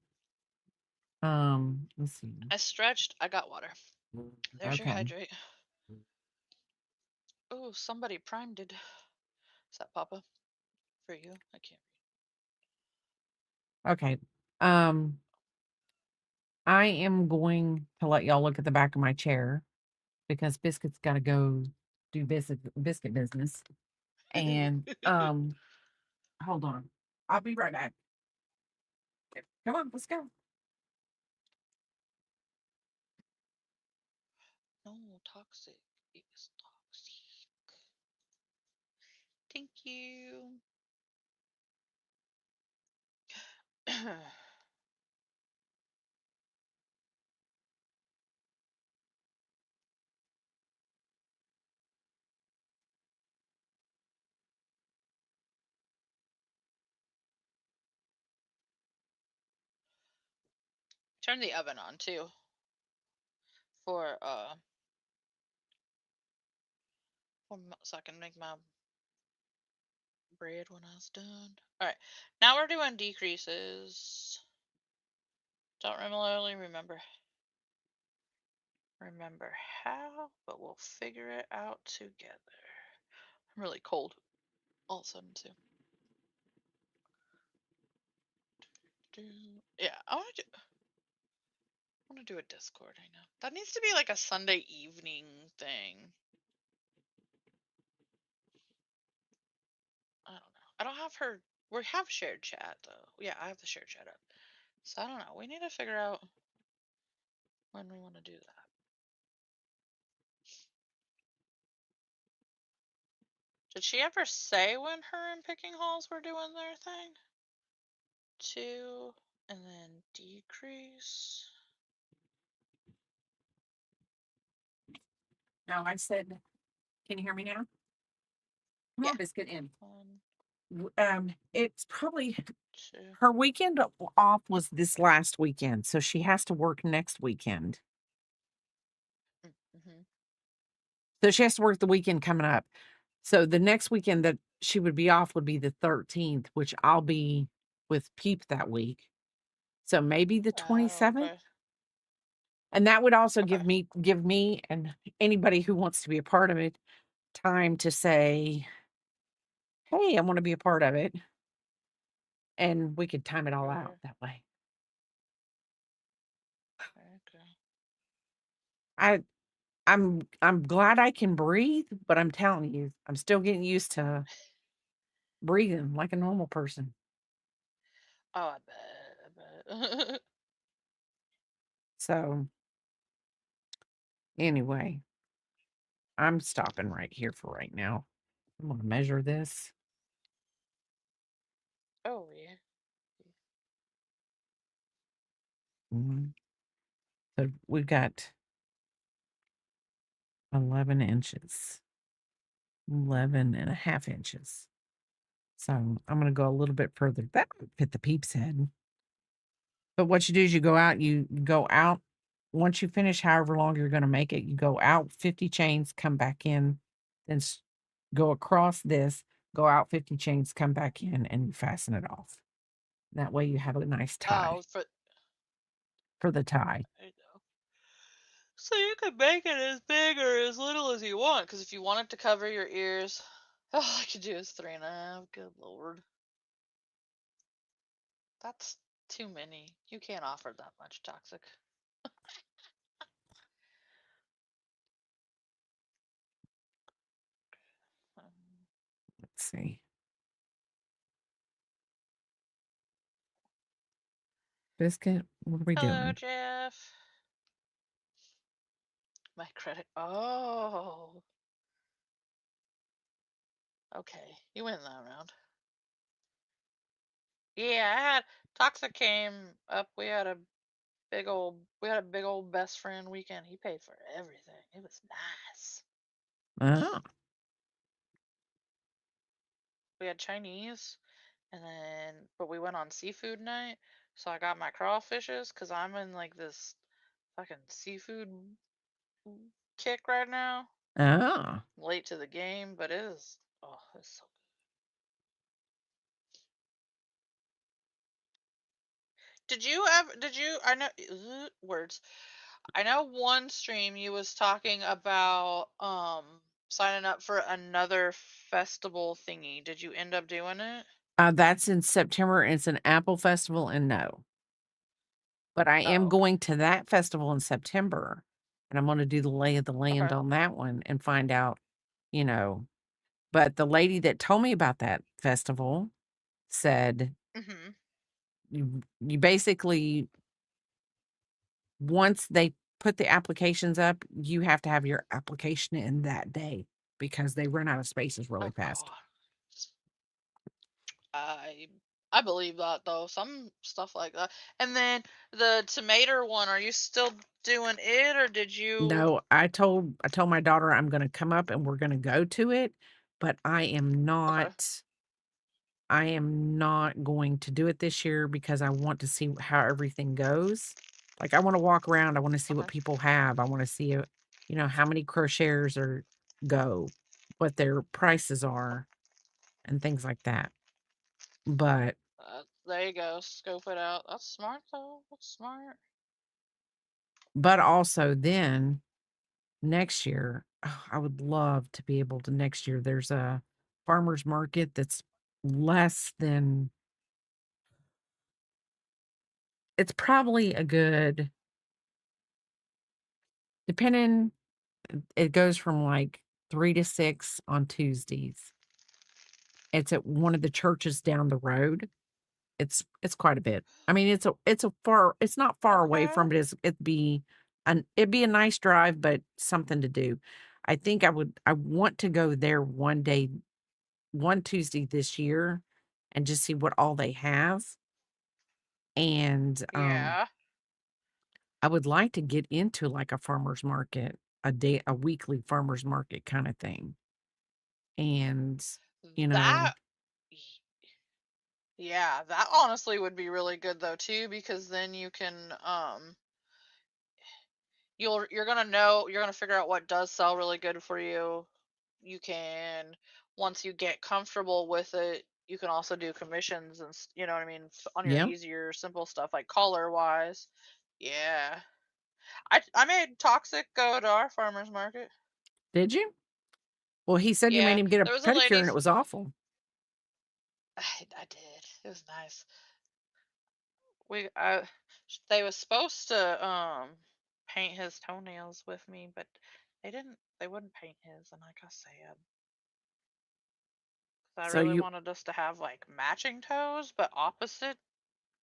Let's see. I stretched. I got water. There's your Okay. hydrate. Oh, somebody primed it. Is that Papa? For you? I can't Okay. Um, I am going to let y'all look at the back of my chair because Biscuit's got to go do biscuit business. And read. hold on. I'll be right back. Come on, let's go. No, toxic is toxic. Thank you. Turn the oven on too for so I can make my bread when I was done. All right, now we're doing decreases. Don't really remember how, but we'll figure it out together. I'm really cold all of a sudden too. Yeah, I want to do a Discord. I know that needs to be like a Sunday evening thing. I don't know. I don't have her. We have shared chat though. Yeah, I have the shared chat up. So I don't know. We need to figure out when we want to do that. Did she ever say when her and Picking Halls were doing their thing? 2 and then decrease. No, I said, can you hear me now? Come Yeah. on, Biscuit in. 1, It's probably 2. her weekend off was this last weekend, so she has to work next weekend. Mm-hmm. So she has to work the weekend coming up. So the next weekend that she would be off would be the 13th, which I'll be with Peep that week. So maybe the Oh, 27th. okay. And that would also Okay. give me and anybody who wants to be a part of it time to say, "Hey, I want to be a part of it." And we could time it all out Sure. that way. Okay. I I'm glad I can breathe, but I'm telling you, I'm still getting used to breathing like a normal person. Oh, I bet. I bet. So, anyway, I'm stopping right here for right now. I'm gonna measure this. Oh, yeah. Mhm. So we've got 11 inches, 11 and a half inches. So I'm gonna go a little bit further. That would fit the Peep's head. But what you do is you go out once you finish however long you're gonna make it, you go out 50 chains, come back in, then go across this, go out 50 chains, come back in, and you fasten it off. That way you have a nice tie Oh, for for the tie. there you go. So you can make it as big or as little as you want, because if you want it to cover your ears, all I could do is 3.5. Good lord, that's too many. You can't offer that much toxic. Um, Let's see. Biscuit, what are we Hello, doing? Jeff. My credit. Oh, okay. You win that round. Yeah, I had Toxic came up. We had a big old best friend weekend. He paid for everything. It was nice. Oh, We had Chinese, and then but we went on seafood night. So I got my crawfishes because I'm in like this fucking seafood kick right now. oh. Late to the game, but it is it's so good. Did you ever? Did you? I know words. I know one stream you was talking about signing up for another festival thingy. Did you end up doing it? That's in September, and it's an apple festival, and no. But I am Oh, okay. going to that festival in September, and I'm gonna do the lay of the land Okay. on that one and find out, you know but the lady that told me about that festival said, Mhm. You basically once they put the applications up, you have to have your application in that day because they run out of spaces really Oh fast. god. I I believe that though. Some stuff like that. And then the tomato one, are you still doing it or did you? No, I told my daughter I'm gonna come up and we're gonna go to it, but Okay. I am not going to do it this year because I want to see how everything goes. Like, I wanna walk around, I wanna see what Okay. people have, I wanna see, how many crocheters go, what their prices are, and things like that. But There you go. Scope it out. That's smart though. That's smart. also then, next year, I would love to be able to next year, there's a farmer's market that's less than it's probably a good depending it goes from, like, 3 to 6 on Tuesdays. It's at one of the churches down the road. It's quite a bit. I mean, it's not far away Okay. from it, it'd be a nice drive, but something to do. I want to go there one day, one Tuesday this year and just see what all they have, and, Yeah. I would like to get into, like, a farmer's market, a weekly farmer's market kinda thing, and, you know That yeah, that honestly would be really good though too because then you can you're gonna know, you're gonna figure out what does sell really good for you. You can, once you get comfortable with it, you can also do commissions and you know what I mean, on your yeah, easier simple stuff like color wise. Yeah. I made Toxic go to our farmers market. did you? Well, he said you made Yeah, him get a there was a pedicure lady. and it was awful. I did. It was nice. We they was supposed to paint his toenails with me, but they didn't. They wouldn't paint his, and I got sad. 'Cause I So really you wanted us to have like matching toes, but opposite.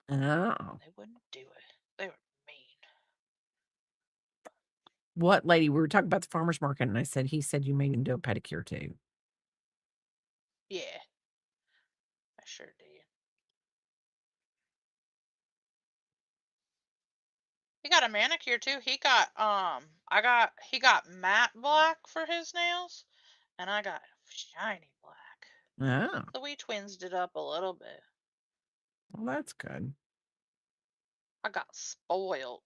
oh, They wouldn't do it. They were mean. what lady? We were talking about the farmer's market, and he said you made him do a pedicure too. Yeah, I sure did. He got a manicure too. He got he got matte black for his nails, and I got shiny black. Oh, So we twinsed it up a little bit. well, that's good. I got spoiled.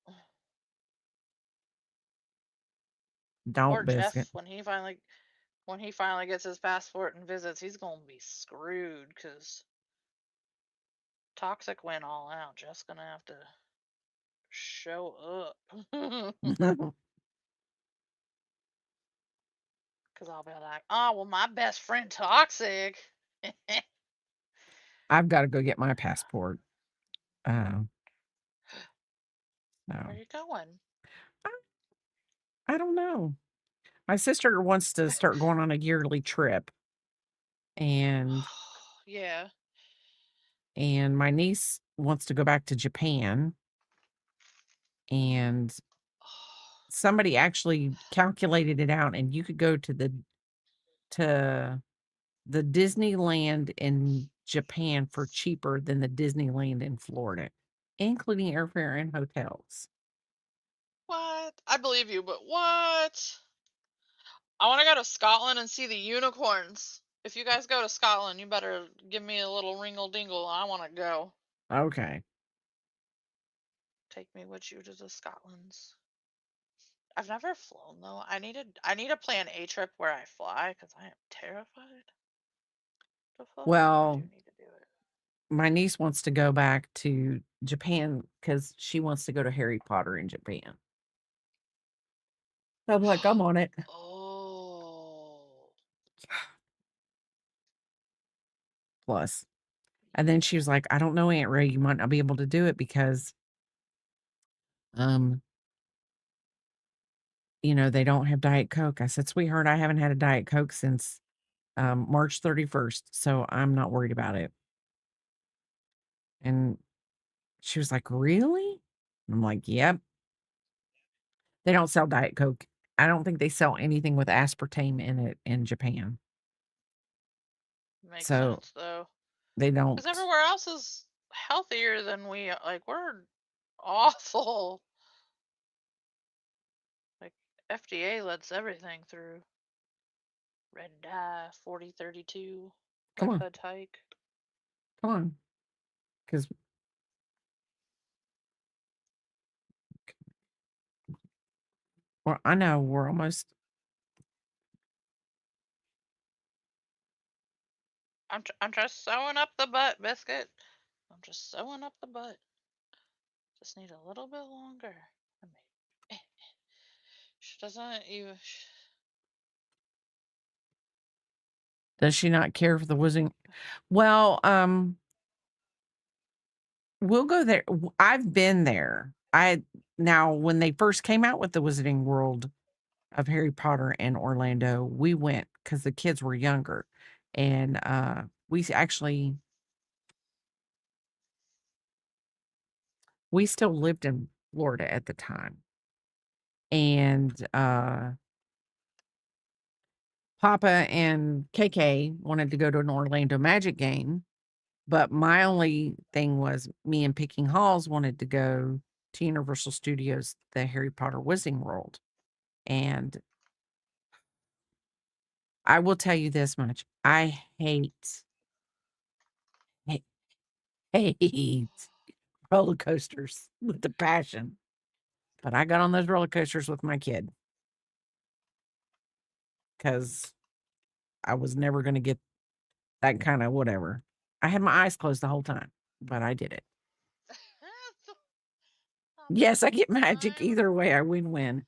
Poor Don't biscuit. Jeff, when he finally gets his passport and visits, he's gonna be screwed because Toxic went all out. Jeff's gonna have to show up. Because I'll be like, oh, well, my best friend Toxic. I've got to go get my passport. Uh, Where so you going? I, I don't know. My sister wants to start going on a yearly trip, and Yeah. my niece wants to go back to Japan, and somebody actually calculated it out, and you could go to the Disneyland in Japan for cheaper than the Disneyland in Florida, including airfare and hotels. What? I believe you, but what? I want to go to Scotland and see the unicorns. If you guys go to Scotland, you better give me a little ringle dingle. I want to go. Okay. Take me with you to the Scotlands. I've never flown though. I need to plan a trip where I fly because I am terrified to fly, but I do Well, need to do it. my niece wants to go back to Japan because she wants to go to Harry Potter in Japan. I'm like, "I'm on it." Oh. Plus. And then she was like, "I don't know, Aunt Ray, you might not be able to do it because, um, they don't have Diet Coke." I said, "Sweetheart, I haven't had a Diet Coke since, March 31st, so I'm not worried about it." And she was like, "Really?" I'm like, "Yep." They don't sell Diet Coke. I don't think they sell anything with aspartame in it in Japan. Makes So, sense though. they don't. Because everywhere else is healthier than we like. We're awful. Like FDA lets everything through. Red dye 4032, Come like on, Hood Hike. come on, because well, I know we're almost I'm just sewing up the butt, biscuit. I'm just sewing up the butt. Just need a little bit longer. I mean, she doesn't even. does she not care for the Wizarding? Well, we'll go there. I've been there. Now when they first came out with the Wizarding World of Harry Potter and Orlando, we went because the kids were younger, and actually we still lived in Florida at the time, and Papa and KK wanted to go to an Orlando Magic game, but my only thing was me and Picking Halls wanted to go to Universal Studios, the Harry Potter Wizarding World. And I will tell you this much. I ha- hate roller coasters with a passion. But I got on those roller coasters with my kid because I was never going to get that kind of whatever. I had my eyes closed the whole time, but I did it. That's not the Yes, I whole get magic time. either way. I win-win.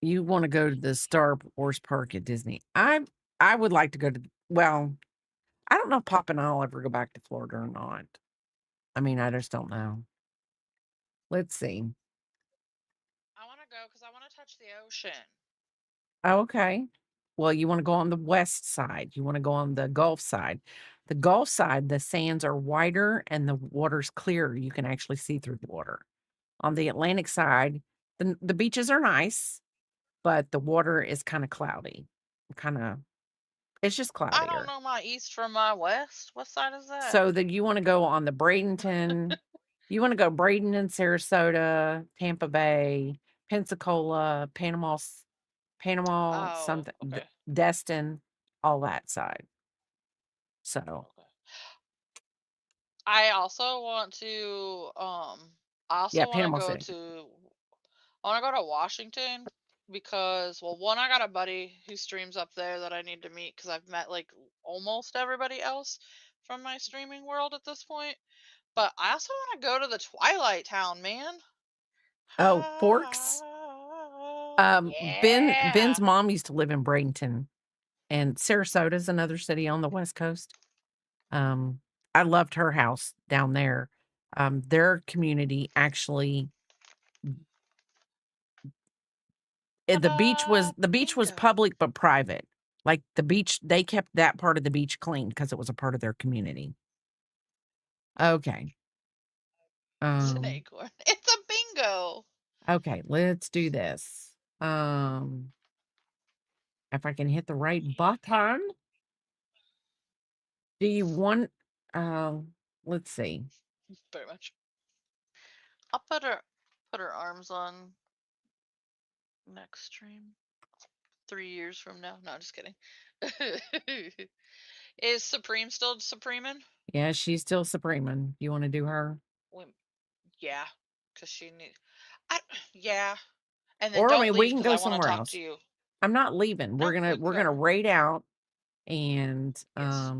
You wanna go to the Star Wars park at Disney. I would like to go to well, I don't know if Pop and I'll ever go back to Florida or not. I mean, I just don't know. Let's see. I want to go because I want to touch the ocean. Oh, okay. Well, you wanna go on the west side. You wanna go on the Gulf side. The Gulf side, the sands are whiter and the water's clear. You can actually see through the water. On the Atlantic side, the beaches are nice, but the water is kinda cloudy. Kinda it's just I don't cloudier. know my east from my west. What side is that? So then you wanna go on the Bradenton you wanna go Bradenton, Sarasota, Tampa Bay, Pensacola, Panama, Oh, something okay. Destin, all that side. So, Okay. I also want to I yeah, also want to Panama go City. to I want to go to Washington because well one I got a buddy who streams up there that I need to meet cuz I've met like almost everybody else from my streaming world at this point. But I also want to go to the Twilight Town, man. Oh, Forks? Ben's Yeah. mom used to live in Bradenton, and Sarasota's another city on the West Coast. Um, I loved her house down there. Their community actually the beach was Bingo. public but private. Like, the beach they kept that part of the beach clean because it was a part of their community. Okay. It's an Um, acorn. It's a bingo. okay, let's do this. Um, if I can hit the right button. Do you want let's see. Pretty much. I'll put her arms on next stream. 3 years from now. No, just kidding. Is Supreme still Supremeing? Yeah, she's still supreming. You wanna do her? We- Yeah, because she need. I yeah, and then Or, I don't mean, we leave can because go I want to somewhere talk to else. you. I'm not leaving. No, we can We're gonna go. raid out and, Yes.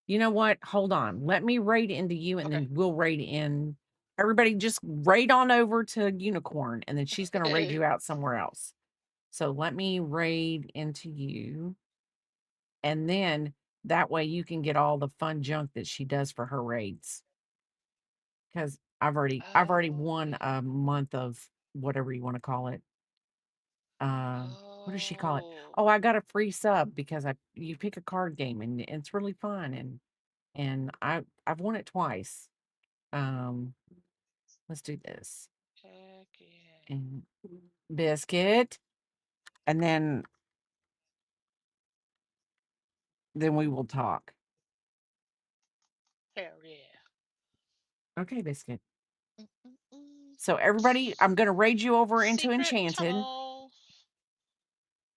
you know what? Hold on. Let me raid into you, and Okay. then we'll raid in Everybody just raid on over to Unicorn, and then she's gonna raid you out somewhere else. So let me raid into you, and then that way you can get all the fun junk that she does for her raids. Because I've already Oh, won a month of whatever you wanna call it. What does she call it? oh. Oh, I got a free sub because I you pick a card game and it's really fun, and I've won it twice. Um, let's do this. Heck yeah. And biscuit, and then we will talk. Hell yeah. Okay, biscuit. Mm-mm-mm. So everybody, I'm gonna raid you over into Secret Enchanted. tunnel.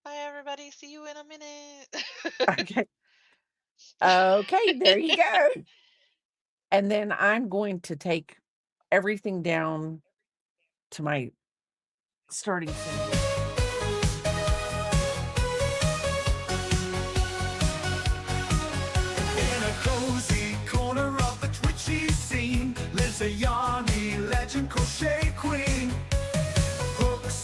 Bye, everybody. See you in a minute. Okay. Okay, there you go. And then I'm going to take everything down to my starting center. In a cozy corner of the twitchy scene lives a Yanni legend crochet.